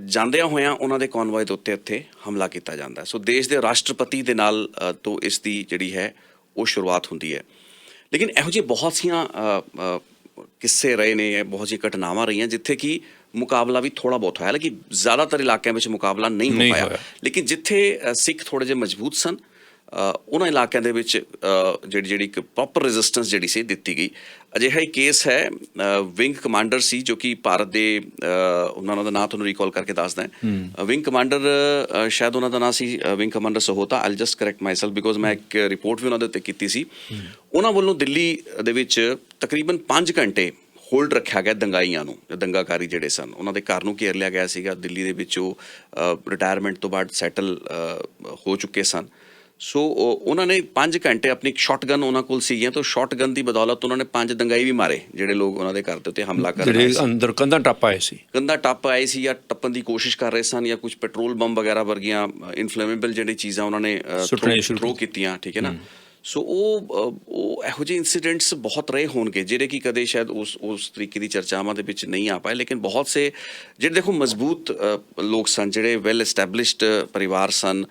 ਜਾਂਦਿਆਂ ਹੋਇਆਂ ਉਹਨਾਂ ਦੇ ਕਨਵੋਏ ਦੇ ਉੱਤੇ ਇੱਥੇ ਹਮਲਾ ਕੀਤਾ ਜਾਂਦਾ। ਸੋ ਦੇਸ਼ ਦੇ ਰਾਸ਼ਟਰਪਤੀ ਦੇ ਨਾਲ ਤੋਂ ਇਸ ਦੀ ਜਿਹੜੀ ਹੈ ਉਹ ਸ਼ੁਰੂਆਤ ਹੁੰਦੀ ਹੈ। ਲੇਕਿਨ ਇਹੋ ਜਿਹੇ ਬਹੁਤ ਸੀਆਂ ਕਿੱਸੇ ਰਹੇ ਨੇ, ਬਹੁਤ ਜਿਹੀਆਂ ਘਟਨਾਵਾਂ ਰਹੀਆਂ ਜਿੱਥੇ ਕਿ ਮੁਕਾਬਲਾ ਵੀ ਥੋੜ੍ਹਾ ਬਹੁਤ ਹੋਇਆ। ਲੇਕਿਨ ਜ਼ਿਆਦਾਤਰ ਇਲਾਕਿਆਂ ਵਿੱਚ ਮੁਕਾਬਲਾ ਨਹੀਂ ਹੋ ਪਾਇਆ। ਲੇਕਿਨ ਜਿੱਥੇ ਸਿੱਖ ਥੋੜ੍ਹੇ ਜਿਹੇ ਮਜ਼ਬੂਤ ਸਨ, ਉਹਨਾਂ ਇਲਾਕਿਆਂ ਦੇ ਵਿੱਚ ਜਿਹੜੀ ਇੱਕ ਪ੍ਰੋਪਰ ਰੈਜ਼ਿਸਟੈਂਸ ਜਿਹੜੀ ਸੀ ਦਿੱਤੀ ਗਈ। ਅਜਿਹਾ ਹੀ ਕੇਸ ਹੈ, ਵਿੰਗ ਕਮਾਂਡਰ ਸੀ ਜੋ ਕਿ ਭਾਰਤ ਦੇ, ਉਹਨਾਂ ਦਾ ਨਾਂ ਤੁਹਾਨੂੰ ਰੀਕਾਲ ਕਰਕੇ ਦੱਸਦਾ। ਵਿੰਗ ਕਮਾਂਡਰ ਸ਼ਾਇਦ ਉਹਨਾਂ ਦਾ ਨਾਂ ਸੀ wing commander Sahota. I'll just correct myself because ਮੈਂ ਇੱਕ ਰਿਪੋਰਟ ਵੀ ਉਹਨਾਂ ਦੇ ਉੱਤੇ ਕੀਤੀ ਸੀ। ਉਹਨਾਂ ਵੱਲੋਂ ਦਿੱਲੀ ਦੇ ਵਿੱਚ ਤਕਰੀਬਨ 5 ਘੰਟੇ ਹੋਲਡ ਰੱਖਿਆ ਗਿਆ ਦੰਗਾਈਆਂ ਨੂੰ। ਦੰਗਾਕਾਰੀ ਜਿਹੜੇ ਸਨ ਉਹਨਾਂ ਦੇ ਘਰ ਨੂੰ ਘੇਰ ਲਿਆ ਗਿਆ ਸੀਗਾ। ਦਿੱਲੀ ਦੇ ਵਿੱਚ ਉਹ ਰਿਟਾਇਰਮੈਂਟ ਤੋਂ ਬਾਅਦ ਸੈਟਲ ਹੋ ਚੁੱਕੇ ਸਨ। ਸੋ ਉਹਨਾਂ ਨੇ 5 ਘੰਟੇ ਆਪਣੀ ਸ਼ਾਟਗਨ ਉਹਨਾਂ ਕੋਲ ਸੀਗੀਆਂ, ਤਾਂ ਸ਼ਾਟਗਨ ਦੀ ਬਦੌਲਤ ਉਹਨਾਂ ਨੇ 5 ਦੰਗਾਈ ਵੀ ਮਾਰੇ ਜਿਹੜੇ ਲੋਕ ਉਹਨਾਂ ਦੇ ਘਰ ਦੇ ਉੱਤੇ ਹਮਲਾ ਕਰ ਰਹੇ ਸੀ। ਅੰਦਰ ਕੰਧਾਂ ਟੱਪ ਆਏ ਸੀ ਜਾਂ ਟੱਪਣ ਦੀ ਕੋਸ਼ਿਸ਼ ਕਰ ਰਹੇ ਸਨ, ਜਾਂ ਕੁਝ ਪੈਟਰੋਲ ਬੰਬ ਵਗੈਰਾ ਵਰਗੀਆਂ ਇਨਫਲੇਮੇਬਲ ਜਿਹੜੀ ਚੀਜ਼ਾਂ ਉਹਨਾਂ ਨੇ ਥਰੋ ਕੀਤੀਆਂ। ਠੀਕ ਹੈ ਨਾ। ਸੋ ਉਹ ਇਹੋ ਜਿਹੇ ਇੰਸੀਡੈਂਟਸ ਬਹੁਤ ਰਹੇ ਹੋਣਗੇ ਜਿਹੜੇ ਕਿ ਕਦੇ ਸ਼ਾਇਦ ਉਸ ਤਰੀਕੇ ਦੀ ਚਰਚਾਵਾਂ ਦੇ ਵਿੱਚ ਨਹੀਂ ਆ ਪਾਏ। ਲੇਕਿਨ ਬਹੁਤ ਸੇ ਜਿਹੜੇ ਦੇਖੋ ਮਜ਼ਬੂਤ ਲੋਕ ਸਨ, ਜਿਹੜੇ ਵੈਲ ਐਸਟੈਬਲਿਸ਼ਡ ਪਰਿਵਾਰ ਸਨ,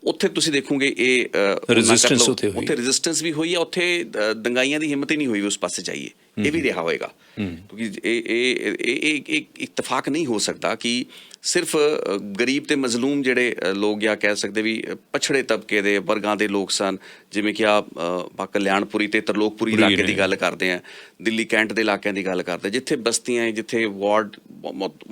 ਉੱਥੇ ਤੁਸੀਂ ਦੇਖੋਗੇ ਇਹ ਉੱਥੇ ਰੈਜ਼ਿਸਟੈਂਸ ਵੀ ਹੋਈ ਹੈ, ਉੱਥੇ ਦੰਗਾਈਆਂ ਦੀ ਹਿੰਮਤ ਹੀ ਨਹੀਂ ਹੋਈ ਉਸ ਪਾਸੇ ਜਾਈਏ। ਇਹ ਵੀ ਰਿਹਾ ਹੋਏਗਾ, ਕਿਉਂਕਿ ਇਹ ਇਤਫਾਕ ਨਹੀਂ ਹੋ ਸਕਦਾ ਕਿ ਸਿਰਫ ਗਰੀਬ ਤੇ ਮਜ਼ਲੂਮ ਜਿਹੜੇ ਲੋਕ, ਜਾਂ ਕਹਿ ਸਕਦੇ ਵੀ ਪਛੜੇ ਤਬਕੇ ਦੇ ਵਰਗਾਂ ਦੇ ਲੋਕ ਸਨ, ਜਿਵੇਂ ਕਿ ਆਪਾਂ ਕਲਿਆਣਪੁਰੀ ਤੇ ਤਰਲੋਕਪੁਰੀ ਇਲਾਕੇ ਦੀ ਗੱਲ ਕਰਦੇ ਹਾਂ, ਦਿੱਲੀ ਕੈਂਟ ਦੇ ਇਲਾਕਿਆਂ ਦੀ ਗੱਲ ਕਰਦੇ, ਜਿੱਥੇ ਬਸਤੀਆਂ, ਜਿੱਥੇ ਵਾਰਡ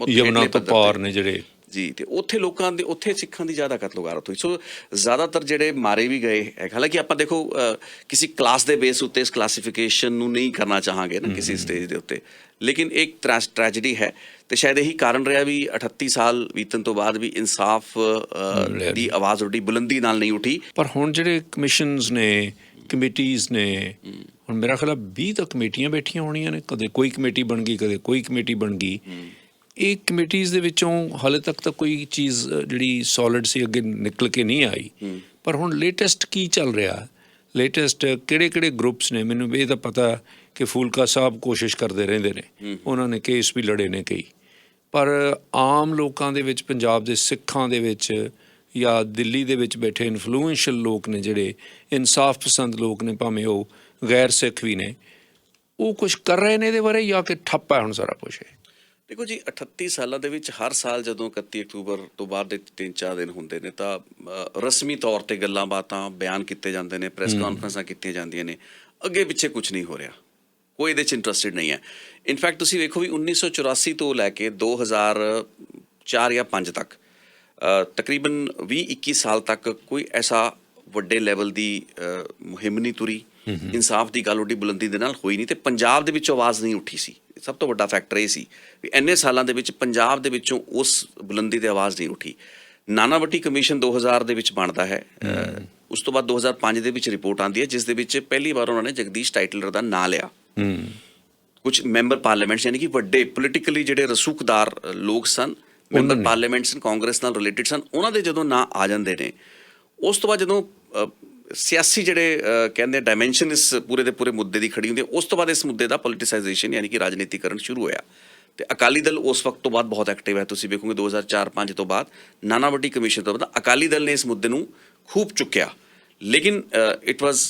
ਯਮੁਨਾ ਤੋਂ ਪਾਰ ਨੇ ਜਿਹੜੇ ਜੀ, ਤੇ ਉੱਥੇ ਲੋਕਾਂ ਦੇ, ਉੱਥੇ ਸਿੱਖਾਂ ਦੀ ਜ਼ਿਆਦਾ ਕਤਲੋਗਾਰਤ ਹੋਈ। ਸੋ ਜ਼ਿਆਦਾਤਰ ਜਿਹੜੇ ਮਾਰੇ ਵੀ ਗਏ। ਹਾਲਾਂਕਿ ਆਪਾਂ ਦੇਖੋ ਕਿਸੇ ਕਲਾਸ ਦੇ ਬੇਸ ਉੱਤੇ ਇਸ ਕਲਾਸੀਫਿਕੇਸ਼ਨ ਨੂੰ ਨਹੀਂ ਕਰਨਾ ਚਾਹਾਂਗੇ ਨਾ ਕਿਸੇ ਸਟੇਜ ਦੇ ਉੱਤੇ, ਲੇਕਿਨ ਇੱਕ ਟ੍ਰੈਜਡੀ ਹੈ। ਤੇ ਸ਼ਾਇਦ ਇਹੀ ਕਾਰਨ ਰਿਹਾ ਵੀ 38 ਸਾਲ ਬੀਤਣ ਤੋਂ ਬਾਅਦ ਵੀ ਇਨਸਾਫ ਦੀ ਆਵਾਜ਼ ਉੱਡੀ, ਬੁਲੰਦੀ ਨਾਲ ਨਹੀਂ ਉੱਠੀ। ਪਰ ਹੁਣ ਜਿਹੜੇ ਕਮਿਸ਼ਨਸ ਨੇ, ਕਮੇਟੀਜ਼ ਨੇ, ਹੁਣ ਮੇਰਾ ਖਿਆਲ 20 ਤਾਂ ਕਮੇਟੀਆਂ ਬੈਠੀਆਂ ਹੋਣੀਆਂ ਨੇ, ਕਦੇ ਕੋਈ ਕਮੇਟੀ ਬਣ ਗਈ, ਕਦੇ ਕੋਈ ਕਮੇਟੀ ਬਣ ਗਈ। ਇਹ ਕਮੇਟੀਜ਼ ਦੇ ਵਿੱਚੋਂ ਹਾਲੇ ਤੱਕ ਤਾਂ ਕੋਈ ਚੀਜ਼ ਜਿਹੜੀ ਸੋਲਿਡ ਸੀ ਅੱਗੇ ਨਿਕਲ ਕੇ ਨਹੀਂ ਆਈ। ਪਰ ਹੁਣ ਲੇਟੈਸਟ ਕੀ ਚੱਲ ਰਿਹਾ, ਲੇਟੈਸਟ ਕਿਹੜੇ ਗਰੁੱਪਸ ਨੇ? ਮੈਨੂੰ ਇਹ ਤਾਂ ਪਤਾ ਕਿ ਫੂਲਕਾ ਸਾਹਿਬ ਕੋਸ਼ਿਸ਼ ਕਰਦੇ ਰਹਿੰਦੇ ਨੇ, ਉਹਨਾਂ ਨੇ ਕੇਸ ਵੀ ਲੜੇ ਨੇ ਕਈ। ਪਰ ਆਮ ਲੋਕਾਂ ਦੇ ਵਿੱਚ, ਪੰਜਾਬ ਦੇ ਸਿੱਖਾਂ ਦੇ ਵਿੱਚ, ਜਾਂ ਦਿੱਲੀ ਦੇ ਵਿੱਚ ਬੈਠੇ ਇਨਫਲੂਐਂਸ਼ੀਅਲ ਲੋਕ ਨੇ, ਜਿਹੜੇ ਇਨਸਾਫ ਪਸੰਦ ਲੋਕ ਨੇ, ਭਾਵੇਂ ਉਹ ਗੈਰ ਸਿੱਖ ਵੀ ਨੇ, ਉਹ ਕੁਛ ਕਰ ਰਹੇ ਨੇ ਇਹਦੇ ਬਾਰੇ, ਜਾਂ ਕਿ ਠੱਪ ਹੈ ਹੁਣ ਸਾਰਾ ਕੁਛ? ਦੇਖੋ ਜੀ, 38 ਸਾਲਾਂ ਦੇ ਵਿੱਚ ਹਰ ਸਾਲ ਜਦੋਂ 31 ਅਕਤੂਬਰ ਤੋਂ ਬਾਅਦ ਦੇ 3-4 ਦਿਨ ਹੁੰਦੇ ਨੇ, ਤਾਂ ਰਸਮੀ ਤੌਰ 'ਤੇ ਗੱਲਾਂ ਬਾਤਾਂ, ਬਿਆਨ ਕੀਤੇ ਜਾਂਦੇ ਨੇ, ਪ੍ਰੈਸ ਕਾਨਫਰੰਸਾਂ ਕੀਤੀਆਂ ਜਾਂਦੀਆਂ ਨੇ। ਅੱਗੇ ਪਿੱਛੇ ਕੁਛ ਨਹੀਂ ਹੋ ਰਿਹਾ, ਕੋਈ ਇਹਦੇ 'ਚ ਇੰਟਰਸਟਿਡ ਨਹੀਂ ਹੈ। ਇਨਫੈਕਟ ਤੁਸੀਂ ਵੇਖੋ ਵੀ 1984 ਤੋਂ ਲੈ ਕੇ 2004 ਜਾਂ 5 ਤੱਕ, ਤਕਰੀਬਨ 20-21 ਸਾਲ ਤੱਕ ਕੋਈ ਐਸਾ ਵੱਡੇ ਲੈਵਲ ਦੀ ਮੁਹਿੰਮ ਨਹੀਂ ਤੁਰੀ, ਇਨਸਾਫ ਦੀ ਗੱਲ ਉੱਡੀ ਬੁਲੰਦੀ ਦੇ ਨਾਲ ਹੋਈ ਨਹੀਂ, ਤੇ ਪੰਜਾਬ ਦੇ ਵਿੱਚੋਂ ਆਵਾਜ਼ ਨਹੀਂ ਉੱਠੀ ਸੀ। ਸਭ ਤੋਂ ਵੱਡਾ ਫੈਕਟਰ ਇਹ ਸੀ ਵੀ ਇੰਨੇ ਸਾਲਾਂ ਦੇ ਵਿੱਚ ਪੰਜਾਬ ਦੇ ਵਿੱਚੋਂ ਉਸ ਬੁਲੰਦੀ 'ਤੇ ਆਵਾਜ਼ ਨਹੀਂ ਉੱਠੀ। ਨਾਨਾਵਟੀ ਕਮਿਸ਼ਨ 2000 ਦੇ ਵਿੱਚ ਬਣਦਾ ਹੈ, ਉਸ ਤੋਂ ਬਾਅਦ 2005 ਦੇ ਵਿੱਚ ਰਿਪੋਰਟ ਆਉਂਦੀ ਹੈ, ਜਿਸ ਦੇ ਵਿੱਚ ਪਹਿਲੀ ਵਾਰ ਉਹਨਾਂ ਨੇ ਜਗਦੀਸ਼ ਟਾਈਟਲਰ ਦਾ ਨਾਂ ਲਿਆ। ਕੁਝ ਮੈਂਬਰ ਪਾਰਲੀਮੈਂਟਸ, ਯਾਨੀ ਕਿ ਵੱਡੇ ਪੋਲੀਟੀਕਲੀ ਜਿਹੜੇ ਰਸੂਖਦਾਰ ਲੋਕ ਸਨ, ਮੈਂਬਰ ਪਾਰਲੀਮੈਂਟ ਸਨ, ਕਾਂਗਰਸ ਨਾਲ ਰਿਲੇਟਿਡ ਸਨ, ਉਹਨਾਂ ਦੇ ਜਦੋਂ ਨਾਂ ਆ ਜਾਂਦੇ ਨੇ, ਉਸ ਤੋਂ ਬਾਅਦ ਜਦੋਂ ਸਿਆਸੀ ਜਿਹੜੇ ਕਹਿੰਦੇ ਡਾਇਮੈਂਸ਼ਨ ਇਸ ਪੂਰੇ ਦੇ ਪੂਰੇ ਮੁੱਦੇ ਦੀ ਖੜੀ ਹੁੰਦੀ ਹੈ, ਉਸ ਤੋਂ ਬਾਅਦ ਇਸ ਮੁੱਦੇ ਦਾ ਪੋਲੀਟੀਸਾਈਜੇਸ਼ਨ, ਯਾਨੀ ਕਿ ਰਾਜਨੀਤੀਕਰਨ ਸ਼ੁਰੂ ਹੋਇਆ। ਤੇ ਅਕਾਲੀ ਦਲ ਉਸ ਵਕਤ ਤੋਂ ਬਾਅਦ ਬਹੁਤ ਐਕਟਿਵ ਹੈ। ਤੁਸੀਂ ਵੇਖੋਗੇ 2004-5 ਤੋਂ ਬਾਅਦ ਨਾਨਾਵਟੀ ਕਮਿਸ਼ਨ ਤੋਂ ਬਾਅਦ ਅਕਾਲੀ ਦਲ ਨੇ ਇਸ ਮੁੱਦੇ ਨੂੰ ਖੂਬ ਚੁੱਕਿਆ, ਲੇਕਿਨ ਇਟ ਵਾਜ਼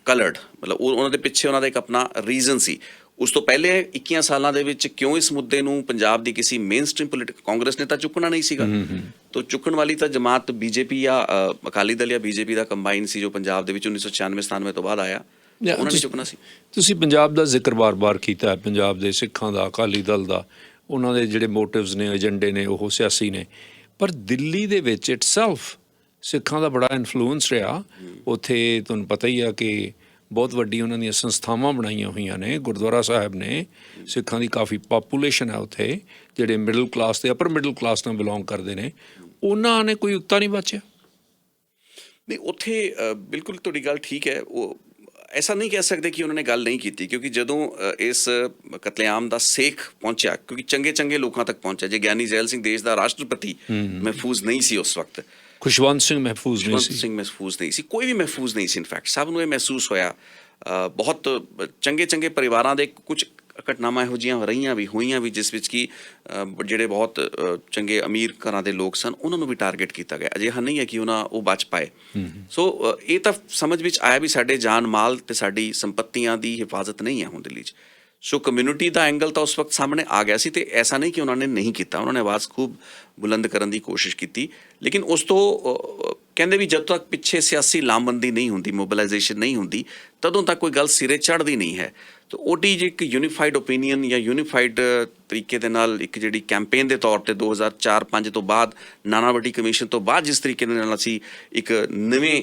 ਕਲਰਡ, ਮਤਲਬ ਉਹਨਾਂ ਦੇ ਪਿੱਛੇ ਉਹਨਾਂ ਦਾ ਇੱਕ ਆਪਣਾ ਰੀਜ਼ਨ ਸੀ। ਉਸ ਤੋਂ ਪਹਿਲੇ 21 ਸਾਲਾਂ ਦੇ ਵਿੱਚ ਕਿਉਂ ਇਸ ਮੁੱਦੇ ਨੂੰ ਪੰਜਾਬ ਦੀ ਕਿਸੇ ਮੇਨ ਸਟ੍ਰੀਮ ਕਾਂਗਰਸ ਨੇ ਤਾਂ ਚੁੱਕਣਾ ਨਹੀਂ ਸੀਗਾ, ਤਾਂ ਚੁੱਕਣ ਵਾਲੀ ਤਾਂ ਜਮਾਤ ਬੀਜੇਪੀ ਜਾਂ ਅਕਾਲੀ ਦਲ ਜਾਂ ਬੀਜੇਪੀ ਦਾ ਕੰਬਾਈਨ ਸੀ, ਜੋ ਪੰਜਾਬ ਦੇ ਵਿੱਚ 1996-97 ਤੋਂ ਬਾਅਦ ਆਇਆ, ਉਹਨਾਂ ਨੇ ਚੁੱਕਣਾ ਸੀ। ਤੁਸੀਂ ਪੰਜਾਬ ਦਾ ਜ਼ਿਕਰ ਬਾਰ-ਬਾਰ ਕੀਤਾ ਹੈ, ਪੰਜਾਬ ਦੇ ਸਿੱਖਾਂ ਦਾ, ਅਕਾਲੀ ਦਲ ਦਾ, ਉਹਨਾਂ ਦੇ ਜਿਹੜੇ ਮੋਟਿਵਸ ਨੇ, ਏਜੰਡੇ ਨੇ, ਉਹ ਸਿਆਸੀ ਨੇ, ਪਰ ਦਿੱਲੀ ਦੇ ਵਿੱਚ ਇਟਸੈਲਫ ਸਿੱਖਾਂ ਦਾ ਬੜਾ ਇਨਫਲੂਐਂਸ ਰਿਹਾ। ਉੱਥੇ ਤੁਹਾਨੂੰ ਪਤਾ ਹੀ ਆ ਕਿ ਬਹੁਤ ਵੱਡੀ ਉਹਨਾਂ ਦੀਆਂ ਸੰਸਥਾਵਾਂ ਬਣਾਈਆਂ ਹੋਈਆਂ ਨੇ, ਗੁਰਦੁਆਰਾ ਸਾਹਿਬ ਨੇ, ਸਿੱਖਾਂ ਦੀ ਕਾਫੀ ਪਾਪੂਲੇਸ਼ਨ ਹੈ ਉੱਥੇ, ਜਿਹੜੇ ਮਿਡਲ ਕਲਾਸ ਤੇ ਅਪਰ ਮਿਡਲ ਕਲਾਸ ਨਾਲ ਬਿਲੋਂਗ ਕਰਦੇ ਨੇ, ਉਹਨਾਂ ਨੇ ਕੋਈ ਉੱਤਾ ਨਹੀਂ ਬਚਿਆ। ਨਹੀਂ, ਉੱਥੇ ਬਿਲਕੁਲ ਤੁਹਾਡੀ ਗੱਲ ਠੀਕ ਹੈ। ਉਹ ਐਸਾ ਨਹੀਂ ਕਹਿ ਸਕਦੇ ਕਿ ਉਹਨਾਂ ਨੇ ਗੱਲ ਨਹੀਂ ਕੀਤੀ, ਕਿਉਂਕਿ ਜਦੋਂ ਇਸ ਕਤਲੇਆਮ ਦਾ ਸੇਖ ਪਹੁੰਚਿਆ, ਕਿਉਂਕਿ ਚੰਗੇ ਚੰਗੇ ਲੋਕਾਂ ਤੱਕ ਪਹੁੰਚਿਆ। ਜੇ ਗਿਆਨੀ ਜ਼ੈਲ ਸਿੰਘ ਦੇਸ਼ ਦਾ ਰਾਸ਼ਟਰਪਤੀ ਮਹਿਫੂਜ਼ ਨਹੀਂ ਸੀ ਉਸ ਵਕਤ, ਖੁਸ਼ਵੰਤ ਸਿੰਘ ਮਹਿਫੂਜ਼ ਨਹੀਂ ਸੀ, ਕੋਈ ਵੀ ਮਹਿਫੂਜ਼ ਨਹੀਂ ਸੀ। ਇਨਫੈਕਟ ਸਭ ਨੂੰ ਇਹ ਮਹਿਸੂਸ ਹੋਇਆ। ਬਹੁਤ ਚੰਗੇ ਪਰਿਵਾਰਾਂ ਦੇ ਕੁਝ ਘਟਨਾਵਾਂ ਇਹੋ ਜਿਹੀਆਂ ਹੋਈਆਂ ਵੀ ਜਿਸ ਵਿੱਚ ਕਿ ਜਿਹੜੇ ਬਹੁਤ ਚੰਗੇ ਅਮੀਰ ਘਰਾਂ ਦੇ ਲੋਕ ਸਨ, ਉਹਨਾਂ ਨੂੰ ਵੀ ਟਾਰਗੇਟ ਕੀਤਾ ਗਿਆ। ਅਜਿਹਾ ਨਹੀਂ ਹੈ ਕਿ ਉਹ ਬਚ ਪਾਏ। ਸੋ ਇਹ ਤਾਂ ਸਮਝ ਵਿੱਚ ਆਇਆ ਵੀ ਸਾਡੇ ਜਾਨ ਮਾਲ ਤੇ ਸਾਡੀ ਸੰਪੱਤੀਆਂ ਦੀ ਹਿਫਾਜ਼ਤ ਨਹੀਂ ਹੈ ਹੁਣ ਦਿੱਲੀ 'ਚ। ਸੋ ਕਮਿਊਨਿਟੀ ਦਾ ਐਂਗਲ ਤਾਂ ਉਸ ਵਕਤ ਸਾਹਮਣੇ ਆ ਗਿਆ ਸੀ, ਤੇ ਐਸਾ ਨਹੀਂ ਕਿ ਉਹਨਾਂ ਨੇ ਨਹੀਂ ਕੀਤਾ, ਉਹਨਾਂ ਨੇ ਆਵਾਜ਼ ਖੂਬ ਬੁਲੰਦ ਕਰਨ ਦੀ ਕੋਸ਼ਿਸ਼ ਕੀਤੀ। ਲੇਕਿਨ ਉਸ ਤੋਂ ਕਹਿੰਦੇ ਵੀ ਜਦੋਂ ਤੱਕ ਪਿੱਛੇ ਸਿਆਸੀ ਲਾਮਬੰਦੀ ਨਹੀਂ ਹੁੰਦੀ, ਮੋਬਿਲਾਈਜੇਸ਼ਨ ਨਹੀਂ ਹੁੰਦੀ, ਤਦੋਂ ਤੱਕ ਕੋਈ ਗੱਲ ਸਿਰੇ ਚੜ੍ਹਦੀ ਨਹੀਂ ਹੈ। ਤਾਂ ਉਹਦੀ ਜੇ ਇੱਕ ਯੂਨੀਫਾਈਡ ਓਪੀਨੀਅਨ ਜਾਂ ਯੂਨੀਫਾਈਡ ਤਰੀਕੇ ਦੇ ਨਾਲ ਇੱਕ ਜਿਹੜੀ ਕੈਂਪੇਨ ਦੇ ਤੌਰ 'ਤੇ 2004-5 ਤੋਂ ਬਾਅਦ ਨਾਨਾਵਟੀ ਕਮਿਸ਼ਨ ਤੋਂ ਬਾਅਦ ਜਿਸ ਤਰੀਕੇ ਦੇ ਨਾਲ ਅਸੀਂ ਇੱਕ ਨਵੇਂ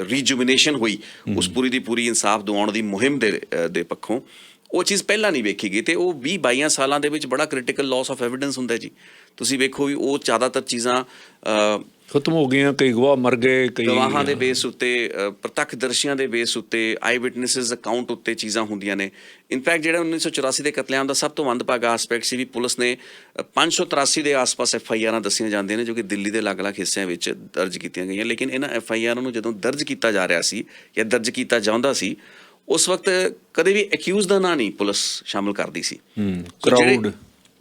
ਰੀਜੂਮੀਨੇਸ਼ਨ ਹੋਈ ਉਸ ਪੂਰੀ ਦੀ ਪੂਰੀ ਇਨਸਾਫ ਦਿਵਾਉਣ ਦੀ ਮੁਹਿੰਮ ਦੇ ਪੱਖੋਂ, ਉਹ ਚੀਜ਼ ਪਹਿਲਾਂ ਨਹੀਂ ਵੇਖੀ ਗਈ। ਅਤੇ ਉਹ 20-22 ਸਾਲਾਂ ਦੇ ਵਿੱਚ ਬੜਾ ਕ੍ਰਿਟੀਕਲ ਲਾਸ ਆਫ ਐਵੀਡੈਂਸ ਹੁੰਦਾ ਜੀ। ਤੁਸੀਂ ਵੇਖੋ ਵੀ ਉਹ ਜ਼ਿਆਦਾਤਰ ਚੀਜ਼ਾਂ ਖਤਮ ਹੋ ਗਈਆਂ, ਕਈ ਗਵਾਹ ਮਰ ਗਏ, ਕਈ ਗਵਾਹਾਂ ਦੇ ਬੇਸ ਉੱਤੇ, ਪ੍ਰਤੱਖਦਰਸ਼ੀਆਂ ਦੇ ਬੇਸ ਉੱਤੇ, ਆਈ ਵਿਟਨੈਸਿਸ ਅਕਾਊਂਟ ਉੱਤੇ ਚੀਜ਼ਾਂ ਹੁੰਦੀਆਂ ਨੇ। ਇਨਫੈਕਟ ਜਿਹੜਾ 1984 ਦੇ ਕਤਲੇਆਮ ਦਾ ਸਭ ਤੋਂ ਮੰਦਭਾਗਾ ਐਸਪੈਕਟ ਸੀ ਵੀ ਪੁਲਿਸ ਨੇ 583 ਦੇ ਆਸ-ਪਾਸ FIRਾਂ ਦੱਸੀਆਂ ਜਾਂਦੀਆਂ ਨੇ, ਜੋ ਕਿ ਦਿੱਲੀ ਦੇ ਅਲੱਗ-ਅਲੱਗ ਹਿੱਸਿਆਂ ਵਿੱਚ ਦਰਜ ਕੀਤੀਆਂ ਗਈਆਂ। ਲੇਕਿਨ ਇਹਨਾਂ FIRਾਂ ਨੂੰ ਜਦੋਂ ਦਰਜ ਕੀਤਾ ਜਾ ਰਿਹਾ ਸੀ ਜਾਂ ਦਰਜ ਕੀਤਾ ਜਾਂਦਾ ਸੀ, ਉਸ ਵਕਤ ਕਦੇ ਵੀ ਅਕਿਊਜ਼ ਦਾ ਨਾਂ ਨਹੀਂ ਪੁਲਿਸ ਸ਼ਾਮਲ ਕਰਦੀ ਸੀ।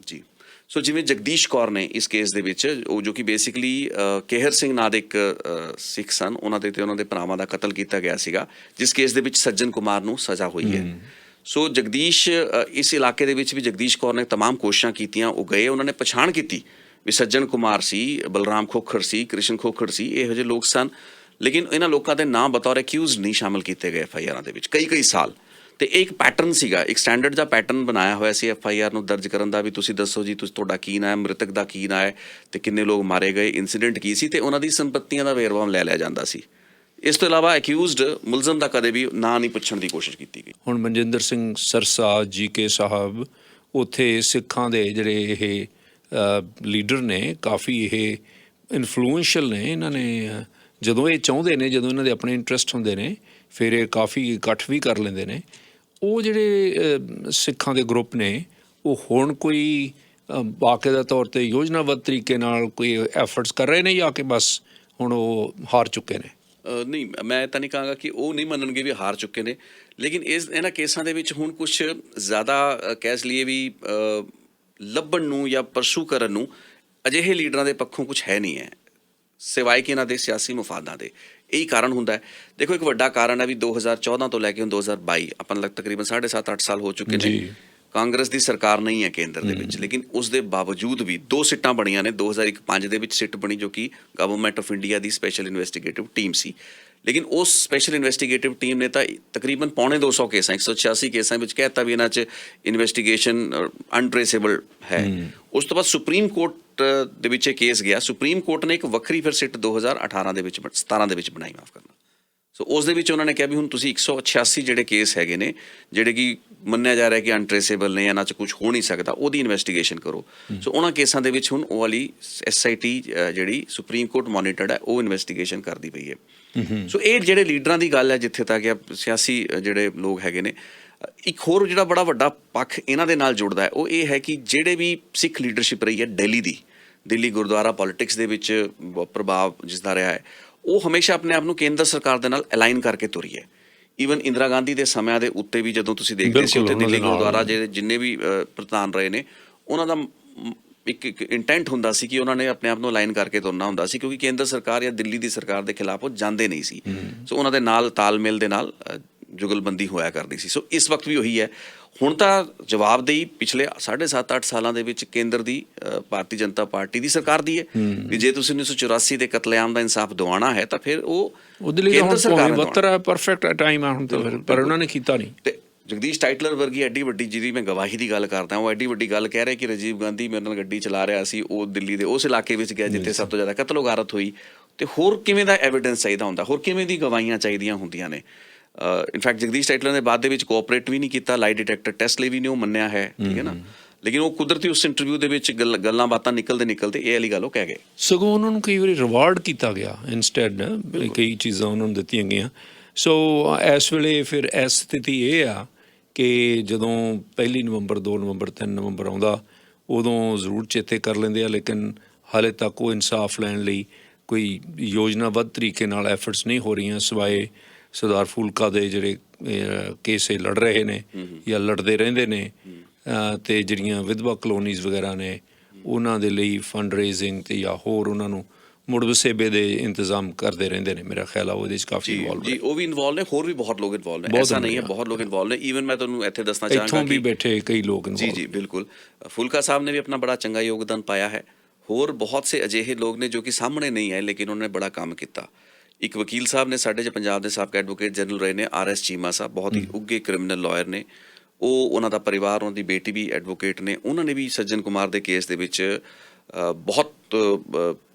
ਜੀ, ਸੋ ਜਿਵੇਂ ਜਗਦੀਸ਼ ਕੌਰ ਨੇ ਇਸ ਕੇਸ ਦੇ ਵਿੱਚ, ਉਹ ਜੋ ਕਿ ਬੇਸਿਕਲੀ ਕੇਹਰ ਸਿੰਘ ਨਾਂ ਦੇ ਇੱਕ ਸਿੱਖ ਸਨ, ਉਹਨਾਂ ਦੇ ਤੇ ਉਹਨਾਂ ਦੇ ਭਰਾਵਾਂ ਦਾ ਕਤਲ ਕੀਤਾ ਗਿਆ ਸੀਗਾ, ਜਿਸ ਕੇਸ ਦੇ ਵਿੱਚ ਸੱਜਣ ਕੁਮਾਰ ਨੂੰ ਸਜ਼ਾ ਹੋਈ ਹੈ। ਸੋ ਜਗਦੀਸ਼, ਇਸ ਇਲਾਕੇ ਦੇ ਵਿੱਚ ਵੀ ਜਗਦੀਸ਼ ਕੌਰ ਨੇ ਤਮਾਮ ਕੋਸ਼ਿਸ਼ਾਂ ਕੀਤੀਆਂ। ਉਹ ਗਏ, ਉਹਨਾਂ ਨੇ ਪਛਾਣ ਕੀਤੀ ਵੀ ਸੱਜਣ ਕੁਮਾਰ ਸੀ, ਬਲਰਾਮ ਖੋਖਰ ਸੀ, ਕ੍ਰਿਸ਼ਨ ਖੋਖਰ ਸੀ, ਇਹੋ ਜਿਹੇ ਲੋਕ ਸਨ। ਲੇਕਿਨ ਇਹਨਾਂ ਲੋਕਾਂ ਦੇ ਨਾਂ ਬਤੌਰ ਅਕਿਊਜ਼ ਨਹੀਂ ਸ਼ਾਮਲ ਕੀਤੇ ਗਏ FIRਾਂ ਦੇ ਵਿੱਚ ਕਈ ਸਾਲ। ਤੇ ਇਹ ਇੱਕ ਪੈਟਰਨ ਸੀਗਾ, ਇੱਕ ਸਟੈਂਡਰਡ ਦਾ ਪੈਟਰਨ ਬਣਾਇਆ ਹੋਇਆ ਸੀ FIR ਨੂੰ ਦਰਜ ਕਰਨ ਦਾ, ਵੀ ਤੁਸੀਂ ਦੱਸੋ ਜੀ, ਤੁਹਾਡਾ ਕੀ ਨਾਂ ਹੈ, ਮ੍ਰਿਤਕ ਦਾ ਕੀ ਨਾਂ ਹੈ, ਤੇ ਕਿੰਨੇ ਲੋਕ ਮਾਰੇ ਗਏ, ਇੰਸੀਡੈਂਟ ਕੀ ਸੀ, ਤੇ ਉਹਨਾਂ ਦੀ ਸੰਪੱਤੀਆਂ ਦਾ ਵੇਰਵਾ ਲੈ ਲਿਆ ਜਾਂਦਾ ਸੀ। ਇਸ ਤੋਂ ਇਲਾਵਾ ਅਕਿਊਜ਼ਡ ਮੁਲਜ਼ਮ ਦਾ ਕਦੇ ਵੀ ਨਾਂ ਨਹੀਂ ਪੁੱਛਣ ਦੀ ਕੋਸ਼ਿਸ਼ ਕੀਤੀ ਗਈ। ਹੁਣ ਮਨਜਿੰਦਰ ਸਿੰਘ ਸਰਸਾ GK ਸਾਹਿਬ, ਉੱਥੇ ਸਿੱਖਾਂ ਦੇ ਜਿਹੜੇ ਇਹ ਲੀਡਰ ਨੇ, ਕਾਫੀ ਇਹ ਇਨਫਲੂਐਂਸ਼ੀਅਲ ਨੇ। ਇਹਨਾਂ ਨੇ ਜਦੋਂ ਇਹ ਚਾਹੁੰਦੇ ਨੇ, ਜਦੋਂ ਇਹਨਾਂ ਦੇ ਆਪਣੇ ਇੰਟਰਸਟ ਹੁੰਦੇ ਨੇ, ਫਿਰ ਇਹ ਕਾਫੀ ਇਕੱਠ ਵੀ ਕਰ ਲੈਂਦੇ ਨੇ। ਉਹ ਜਿਹੜੇ ਸਿੱਖਾਂ ਦੇ ਗਰੁੱਪ ਨੇ, ਉਹ ਹੁਣ ਕੋਈ ਬਾਕਾਇਦਾ ਤੌਰ 'ਤੇ ਯੋਜਨਾਬੱਧ ਤਰੀਕੇ ਨਾਲ ਕੋਈ ਐਫਰਟਸ ਕਰ ਰਹੇ ਨੇ, ਜਾਂ ਕਿ ਬਸ ਹੁਣ ਉਹ ਹਾਰ ਚੁੱਕੇ ਨੇ? ਨਹੀਂ, ਮੈਂ ਤਾਂ ਨਹੀਂ ਕਹਾਂਗਾ ਕਿ ਉਹ ਨਹੀਂ ਮੰਨਣਗੇ ਵੀ ਹਾਰ ਚੁੱਕੇ ਨੇ, ਲੇਕਿਨ ਇਹਨਾਂ ਕੇਸਾਂ ਦੇ ਵਿੱਚ ਹੁਣ ਕੁਛ ਜ਼ਿਆਦਾ ਕਹਿ ਲਈਏ ਵੀ ਲੱਭਣ ਨੂੰ ਜਾਂ ਪਰਸੂ ਕਰਨ ਨੂੰ ਅਜਿਹੇ ਲੀਡਰਾਂ ਦੇ ਪੱਖੋਂ ਕੁਛ ਹੈ ਨਹੀਂ ਹੈ, ਸਿਵਾਏ ਕਿ ਇਹਨਾਂ ਦੇ ਸਿਆਸੀ ਮੁਫਾਦਾਂ ਦੇ। ਇਹੀ ਕਾਰਨ ਹੁੰਦਾ ਹੈ। ਦੇਖੋ, ਇੱਕ ਵੱਡਾ ਕਾਰਨ ਹੈ ਵੀ 2014 ਤੋਂ ਲੈ ਕੇ ਹੁਣ 2022 ਆਪਾਂ ਨੂੰ ਤਕਰੀਬਨ 7.5-8 ਸਾਲ ਹੋ ਚੁੱਕੇ ਨੇ। ਕਾਂਗਰਸ ਦੀ ਸਰਕਾਰ ਨਹੀਂ ਹੈ ਕੇਂਦਰ ਦੇ ਵਿੱਚ, ਲੇਕਿਨ ਉਸ ਦੇ ਬਾਵਜੂਦ ਵੀ 2 ਸੀਟਾਂ ਬਣੀਆਂ ਨੇ। 2001-5 ਦੇ ਵਿੱਚ ਸੀਟ ਬਣੀ, ਜੋ ਕਿ government of India the special investigative team ਸੀ। ਲੇਕਿਨ ਉਸ ਸਪੈਸ਼ਲ ਇਨਵੈਸਟੀਗੇਟਿਵ ਟੀਮ ਨੇ ਤਾਂ ਤਕਰੀਬਨ 250 ਕੇਸਾਂ, 186 ਕੇਸਾਂ ਵਿੱਚ ਕਹਿ ਦਿੱਤਾ ਵੀ ਇਹਨਾਂ 'ਚ ਇਨਵੈਸਟੀਗੇਸ਼ਨ ਅਨਟ੍ਰੇਸੇਬਲ ਹੈ। ਉਸ ਤੋਂ ਬਾਅਦ ਸੁਪਰੀਮ ਕੋਰਟ ਦੇ ਵਿੱਚ ਇਹ ਕੇਸ ਗਿਆ। ਸੁਪਰੀਮ ਕੋਰਟ ਨੇ ਇੱਕ ਵੱਖਰੀ ਫਿਰ ਸਿੱਟ 2017 ਦੇ ਵਿੱਚ ਬਣਾਈ, ਮਾਫ ਕਰਨਾ। ਸੋ ਉਸ ਦੇ ਵਿੱਚ ਉਹਨਾਂ ਨੇ ਕਿਹਾ ਵੀ ਹੁਣ ਤੁਸੀਂ 186 ਜਿਹੜੇ ਕੇਸ ਹੈਗੇ ਨੇ, ਜਿਹੜੇ ਕਿ ਮੰਨਿਆ ਜਾ ਰਿਹਾ ਕਿ ਅਨਟ੍ਰੇਸੇਬਲ ਨੇ, ਇਹਨਾਂ 'ਚ ਕੁਝ ਹੋ ਨਹੀਂ ਸਕਦਾ, ਉਹਦੀ ਇਨਵੈਸਟੀਗੇਸ਼ਨ ਕਰੋ। ਸੋ ਉਹਨਾਂ ਕੇਸਾਂ ਦੇ ਵਿੱਚ ਹੁਣ ਉਹ ਵਾਲੀ SIT ਜਿਹੜੀ ਸੁਪਰੀਮ ਕੋਰਟ ਮੋਨੀਟਰਡ ਹੈ, ਉਹ ਇਨਵੈਸਟੀਗੇਸ਼ਨ ਕਰਦੀ ਪਈ ਹੈ। ਸੋ ਇਹ ਜਿਹੜੇ ਲੀਡਰਾਂ ਦੀ ਗੱਲ ਹੈ, ਜਿੱਥੇ ਤੱਕ ਇਹ ਸਿਆਸੀ ਜਿਹੜੇ ਲੋਕ ਹੈਗੇ ਨੇ। ਇੱਕ ਹੋਰ ਜਿਹੜਾ ਬੜਾ ਵੱਡਾ ਪੱਖ ਇਹਨਾਂ ਦੇ ਨਾਲ ਜੁੜਦਾ ਹੈ, ਉਹ ਇਹ ਹੈ ਕਿ ਜਿਹੜੇ ਵੀ ਸਿੱਖ ਲੀਡਰਸ਼ਿਪ ਰਹੀ ਹੈ ਦਿੱਲੀ ਗੁਰਦੁਆਰਾ ਪੋਲੀਟਿਕਸ ਦੇ ਵਿੱਚ ਪ੍ਰਭਾਵ ਜਿਸ ਦਾ ਰਿਹਾ ਹੈ, ਉਹ ਹਮੇਸ਼ਾ ਆਪਣੇ ਆਪ ਨੂੰ ਕੇਂਦਰ ਸਰਕਾਰ ਦੇ ਨਾਲ ਅਲਾਈਨ ਕਰਕੇ ਤੁਰੀ ਹੈ। ਈਵਨ ਇੰਦਰਾ ਗਾਂਧੀ ਦੇ ਸਮਿਆਂ ਦੇ ਉੱਤੇ ਵੀ ਜਦੋਂ ਤੁਸੀਂ ਦੇਖਦੇ ਸੀ ਉੱਥੇ ਦਿੱਲੀ ਗੁਰਦੁਆਰਾ ਜਿਹੜੇ ਜਿੰਨੇ ਵੀ ਪ੍ਰਧਾਨ ਰਹੇ ਨੇ ਉਹਨਾਂ ਦਾ ਇੱਕ ਇੰਟੈਂਟ ਹੁੰਦਾ ਸੀ ਕਿ ਉਹਨਾਂ ਨੇ ਆਪਣੇ ਆਪ ਨੂੰ ਅਲਾਈਨ ਕਰਕੇ ਤੁਰਨਾ ਹੁੰਦਾ ਸੀ, ਕਿਉਂਕਿ ਕੇਂਦਰ ਸਰਕਾਰ ਜਾਂ ਦਿੱਲੀ ਦੀ ਸਰਕਾਰ ਦੇ ਖਿਲਾਫ ਉਹ ਜਾਂਦੇ ਨਹੀਂ ਸੀ। ਸੋ ਉਹਨਾਂ ਦੇ ਨਾਲ ਤਾਲਮੇਲ ਦੇ ਨਾਲ ਜੁਗਲਬੰਦੀ ਹੋਇਆ ਕਰਦੀ ਸੀ। ਸੋ ਇਸ ਵਕਤ ਵੀ ਉਹੀ ਹੈ। ਹੁਣ ਤਾਂ ਜਵਾਬਦੇਹੀ ਪਿਛਲੇ 7.5-8 ਸਾਲਾਂ ਦੇ ਵਿੱਚ ਕੇਂਦਰ ਦੀ ਭਾਰਤੀ ਜਨਤਾ ਪਾਰਟੀ ਦੀ ਸਰਕਾਰ ਦੀ ਹੈ ਵੀ ਜੇ ਤੁਸੀਂ 1984 ਦੇ ਕਤਲੇਆਮ ਦਾ ਇਨਸਾਫ ਦਿਵਾਉਣਾ ਹੈ ਤਾਂ ਫਿਰ ਉਹ ਉਹਦੇ ਲਈ ਕੇਂਦਰ ਸਰਕਾਰ ਨੇ ਬੱਤਰ ਹੈ, ਪਰਫੈਕਟ ਟਾਈਮ ਆ ਹੁਣ ਤਾਂ ਫਿਰ, ਪਰ ਉਹਨਾਂ ਨੇ ਕੀਤਾ ਨਹੀਂ। ਤੇ ਜਗਦੀਸ਼ ਟਾਈਟਲਰ ਵਰਗੀ ਐਡੀ ਵੱਡੀ, ਜਿਹਦੀ ਮੈਂ ਗਵਾਹੀ ਦੀ ਗੱਲ ਕਰਦਾ, ਉਹ ਐਡੀ ਵੱਡੀ ਗੱਲ ਕਹਿ ਰਿਹਾ ਕਿ ਰਾਜੀਵ ਗਾਂਧੀ ਮੇਰੇ ਨਾਲ ਗੱਡੀ ਚਲਾ ਰਿਹਾ ਸੀ, ਉਹ ਦਿੱਲੀ ਦੇ ਉਸ ਇਲਾਕੇ ਵਿੱਚ ਗਿਆ ਜਿੱਥੇ ਸਭ ਤੋਂ ਜ਼ਿਆਦਾ ਕਤਲ ਗਾਰਤ ਹੋਈ। ਤੇ ਹੋਰ ਕਿਵੇਂ ਦਾ ਐਵੀਡੈਂਸ ਚਾਹੀਦਾ ਹੁੰਦਾ, ਹੋਰ ਕਿਵੇਂ ਦੀ ਗਵਾਹੀਆਂ ਚਾਹੀਦੀਆਂ ਹੁੰਦੀਆਂ ਨੇ। ਇਨਫੈਕਟ ਜਗਦੀਸ਼ ਟਾਈਟਲਰ ਨੇ ਬਾਅਦ ਦੇ ਵਿੱਚ ਕੋਆਪਰੇਟ ਵੀ ਨਹੀਂ ਕੀਤਾ, ਲਾਈ ਡਿਟੈਕਟਰ ਟੈਸਟ ਲਈ ਵੀ ਨਹੀਂ ਉਹ ਮੰਨਿਆ ਹੈ, ਠੀਕ ਹੈ ਨਾ। ਲੇਕਿਨ ਉਹ ਕੁਦਰਤੀ ਉਸ ਇੰਟਰਵਿਊ ਦੇ ਵਿੱਚ ਗੱਲਾਂ ਬਾਤਾਂ ਨਿਕਲਦੇ ਇਹ ਵਾਲੀ ਗੱਲ ਉਹ ਕਹਿ ਗਏ। ਸਗੋਂ ਉਹਨਾਂ ਨੂੰ ਕਈ ਵਾਰੀ ਰਿਵਾਰਡ ਕੀਤਾ ਗਿਆ ਇੰਸਟੈਡ, ਕਈ ਚੀਜ਼ਾਂ ਉਹਨਾਂ ਨੂੰ ਦਿੱਤੀਆਂ ਗਈਆਂ। ਸੋ ਇਸ ਵੇਲੇ ਫਿਰ ਇਸ ਸਥਿਤੀ ਇਹ ਆ ਕਿ ਜਦੋਂ 1 ਨਵੰਬਰ 2 ਨਵੰਬਰ 3 ਨਵੰਬਰ ਆਉਂਦਾ ਉਦੋਂ ਜ਼ਰੂਰ ਚੇਤੇ ਕਰ ਲੈਂਦੇ ਆ, ਲੇਕਿਨ ਹਾਲੇ ਤੱਕ ਉਹ ਇਨਸਾਫ ਲੈਣ ਲਈ ਕੋਈ ਯੋਜਨਾਬੱਧ ਤਰੀਕੇ ਨਾਲ ਐਫਰਟਸ ਨਹੀਂ ਹੋ ਰਹੀਆਂ, ਸਿਵਾਏ ਸਰਦਾਰ ਫੂਲਕਾ ਦੇ ਜਿਹੜੇ ਕੇਸ ਲੜ ਰਹੇ ਨੇ ਜਾਂ ਲੜਦੇ ਰਹਿੰਦੇ ਨੇ, ਅਤੇ ਜਿਹੜੀਆਂ ਵਿਧਵਾ ਕਲੋਨੀਜ਼ ਵਗੈਰਾ ਨੇ ਉਹਨਾਂ ਦੇ ਲਈ ਫੰਡ ਰੇਜ਼ਿੰਗ ਅਤੇ ਜਾਂ ਹੋਰ ਉਹਨਾਂ ਨੂੰ ਮੁੜ ਵਸੇਬੇ ਦੇ ਇੰਤਜ਼ਾਮ ਕਰਦੇ ਰਹਿੰਦੇ ਨੇ। ਮੇਰਾ ਖਿਆਲ ਆ ਉਹਦੇ 'ਚ ਕਾਫੀ ਇਨਵੋਲਵ ਜੀ, ਉਹ ਵੀ ਇਨਵੋਲਵ ਨੇ, ਹੋਰ ਵੀ ਬਹੁਤ ਲੋਕ ਇਨਵੋਲਵ ਨੇ, ਐਸਾ ਨਹੀਂ ਹੈ, ਬਹੁਤ ਲੋਕ ਇਨਵੋਲਵ ਨੇ। ਈਵਨ ਮੈਂ ਤੁਹਾਨੂੰ ਇੱਥੇ ਦੱਸਣਾ ਚਾਹਾਂਗਾ ਇੱਥੋਂ ਵੀ ਬੈਠੇ ਕਈ ਲੋਕ ਜੀ ਬਿਲਕੁਲ, ਫੂਲਕਾ ਸਾਹਿਬ ਨੇ ਵੀ ਆਪਣਾ ਬੜਾ ਚੰਗਾ ਯੋਗਦਾਨ ਪਾਇਆ ਹੈ। ਹੋਰ ਬਹੁਤ ਸੇ ਅਜਿਹੇ ਲੋਕ ਨੇ ਜੋ ਕਿ ਸਾਹਮਣੇ ਨਹੀਂ ਆਏ ਲੇਕਿਨ ਉਹਨਾਂ ਨੇ ਬੜਾ ਕੰਮ ਕੀਤਾ। ਇੱਕ ਵਕੀਲ ਸਾਹਿਬ ਨੇ ਸਾਡੇ 'ਚ ਪੰਜਾਬ ਦੇ ਸਾਬਕਾ ਐਡਵੋਕੇਟ ਜਨਰਲ ਰਹੇ ਨੇ, RS ਚੀਮਾ ਸਾਹਿਬ, ਬਹੁਤ ਹੀ ਉੱਘੇ ਕ੍ਰਿਮੀਨਲ ਲਾਇਰ ਨੇ। ਉਹਨਾਂ ਦਾ ਪਰਿਵਾਰ, ਉਹਨਾਂ ਦੀ ਬੇਟੀ ਵੀ ਐਡਵੋਕੇਟ ਨੇ। ਉਹਨਾਂ ਨੇ ਵੀ ਸੱਜਣ ਕੁਮਾਰ ਦੇ ਕੇਸ ਦੇ ਵਿੱਚ ਬਹੁਤ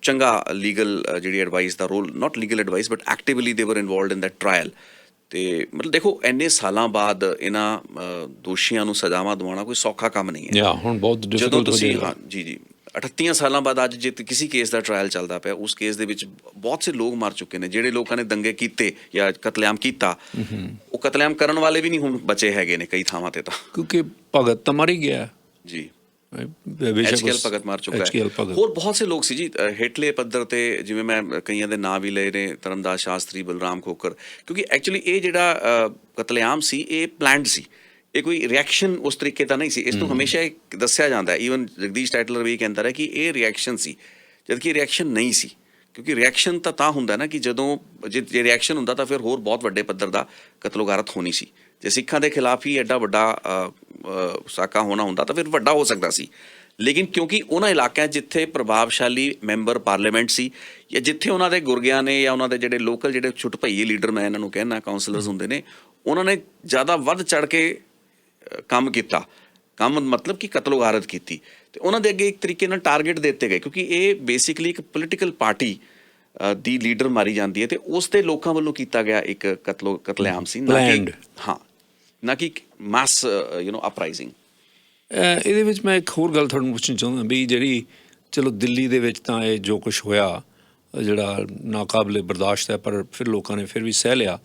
ਚੰਗਾ ਲੀਗਲ ਜਿਹੜੀ ਐਡਵਾਈਸ ਦਾ role, not legal advice but actively they were involved in that trial. ਅਤੇ ਮਤਲਬ ਦੇਖੋ ਇੰਨੇ ਸਾਲਾਂ ਬਾਅਦ ਇਹਨਾਂ ਦੋਸ਼ੀਆਂ ਨੂੰ ਸਜ਼ਾਵਾਂ ਦਿਵਾਉਣਾ ਕੋਈ ਸੌਖਾ ਕੰਮ ਨਹੀਂ ਹੈ। ਹੁਣ ਬਹੁਤ ਜਦੋਂ ਤੁਸੀਂ ਜੀ 38 ਸਾਲਾਂ ਬਾਅਦ ਅੱਜ ਜੇ ਕਿਸੇ ਕੇਸ ਦਾ ਟਰਾਇਲ ਚੱਲਦਾ ਪਿਆ, ਉਸ ਕੇਸ ਦੇ ਵਿੱਚ ਬਹੁਤ ਸੇ ਲੋਕ ਮਰ ਚੁੱਕੇ ਨੇ। ਜਿਹੜੇ ਲੋਕਾਂ ਨੇ ਦੰਗੇ ਕੀਤੇ ਜਾਂ ਕਤਲੇਆਮ ਕੀਤਾ, ਉਹ ਕਤਲੇਆਮ ਕਰਨ ਵਾਲੇ ਵੀ ਨਹੀਂ ਹੁਣ ਬਚੇ ਹੈਗੇ ਨੇ ਕਈ ਥਾਵਾਂ ਤੇ, ਤਾਂ ਕਿਉਂਕਿ ਭਗਤ ਤਾਂ ਮਰ ਹੀ ਗਿਆ ਜੀ। HKL ਭਗਤ ਮਰ ਚੁੱਕਾ ਹੈ। ਹੋਰ ਬਹੁਤ ਸੇ ਲੋਕ ਸੀ ਜੀ ਹੇਠਲੇ ਪੱਧਰ ਤੇ, ਜਿਵੇਂ ਮੈਂ ਕਈਆਂ ਦੇ ਨਾਂ ਵੀ ਲਏ ਨੇ, ਧਰਮਦਾਸ ਸ਼ਾਸਤਰੀ, ਬਲਰਾਮ ਖੋਖਰ। ਕਿਉਂਕਿ ਐਕਚੁਅਲੀ ਇਹ ਜਿਹੜਾ ਕਤਲੇਆਮ ਸੀ ਇਹ ਪਲੈਨਡ ਸੀ, ਇਹ ਕੋਈ ਰਿਐਕਸ਼ਨ ਉਸ ਤਰੀਕੇ ਦਾ ਨਹੀਂ ਸੀ। ਇਸ ਨੂੰ ਹਮੇਸ਼ਾ ਦੱਸਿਆ ਜਾਂਦਾ, ਈਵਨ ਜਗਦੀਸ਼ ਟਾਈਟਲਰ ਵੀ ਕਹਿੰਦਾ ਰਿਹਾ ਕਿ ਇਹ ਰਿਐਕਸ਼ਨ ਸੀ, ਜਦਕਿ ਰਿਐਕਸ਼ਨ ਨਹੀਂ ਸੀ। ਕਿਉਂਕਿ ਰਿਐਕਸ਼ਨ ਤਾਂ ਹੁੰਦਾ ਨਾ ਕਿ ਜਦੋਂ ਜੇ ਰਿਐਕਸ਼ਨ ਹੁੰਦਾ ਤਾਂ ਫਿਰ ਹੋਰ ਬਹੁਤ ਵੱਡੇ ਪੱਧਰ ਦਾ ਕਤਲੋਗਾਰਤ ਹੋਣੀ ਸੀ। ਜੇ ਸਿੱਖਾਂ ਦੇ ਖਿਲਾਫ ਹੀ ਐਡਾ ਵੱਡਾ ਸਾਕਾ ਹੋਣਾ ਹੁੰਦਾ ਤਾਂ ਫਿਰ ਵੱਡਾ ਹੋ ਸਕਦਾ ਸੀ। ਲੇਕਿਨ ਕਿਉਂਕਿ ਉਹਨਾਂ ਇਲਾਕਿਆਂ ਜਿੱਥੇ ਪ੍ਰਭਾਵਸ਼ਾਲੀ ਮੈਂਬਰ ਪਾਰਲੀਮੈਂਟ ਸੀ, ਜਾਂ ਜਿੱਥੇ ਉਹਨਾਂ ਦੇ ਗੁਰਗਿਆਂ ਨੇ ਜਾਂ ਉਹਨਾਂ ਦੇ ਜਿਹੜੇ ਲੋਕਲ ਜਿਹੜੇ ਛੁਟਭਈਏ ਲੀਡਰ, ਮੈਂ ਇਹਨਾਂ ਨੂੰ ਕਹਿਣਾ ਕਾਉਂਸਲਰਸ ਹੁੰਦੇ ਨੇ, ਉਹਨਾਂ ਨੇ ਜ਼ਿਆਦਾ ਵੱਧ ਚੜ੍ਹ ਕੇ ਕੰਮ ਕੀਤਾ। ਕੰਮ ਮਤਲਬ ਕਿ ਕਤਲੋਗਾਰਤ ਕੀਤੀ, ਅਤੇ ਉਹਨਾਂ ਦੇ ਅੱਗੇ ਇੱਕ ਤਰੀਕੇ ਨਾਲ ਟਾਰਗੇਟ ਦਿੱਤੇ ਗਏ। ਕਿਉਂਕਿ ਇਹ ਬੇਸਿਕਲੀ ਇੱਕ ਪੋਲੀਟੀਕਲ ਪਾਰਟੀ ਦੀ ਲੀਡਰ ਮਾਰੀ ਜਾਂਦੀ ਹੈ, ਅਤੇ ਉਸ ਦੇ ਲੋਕਾਂ ਵੱਲੋਂ ਕੀਤਾ ਗਿਆ ਇੱਕ ਕਤਲੇਆਮ ਸੀ, ਨਾ ਕਿ ਮਾਸ ਅਪਰਾਈਜ਼ਿੰਗ। ਇਹਦੇ ਵਿੱਚ ਮੈਂ ਇੱਕ ਹੋਰ ਗੱਲ ਤੁਹਾਨੂੰ ਪੁੱਛਣੀ ਚਾਹੁੰਦਾ ਵੀ ਜਿਹੜੀ ਚਲੋ ਦਿੱਲੀ ਦੇ ਵਿੱਚ ਤਾਂ ਇਹ ਜੋ ਕੁਛ ਹੋਇਆ ਜਿਹੜਾ ਨਾਕਾਬਲੇ ਬਰਦਾਸ਼ਤ ਹੈ, ਪਰ ਫਿਰ ਲੋਕਾਂ ਨੇ ਫਿਰ ਵੀ ਸਹਿ ਲਿਆ।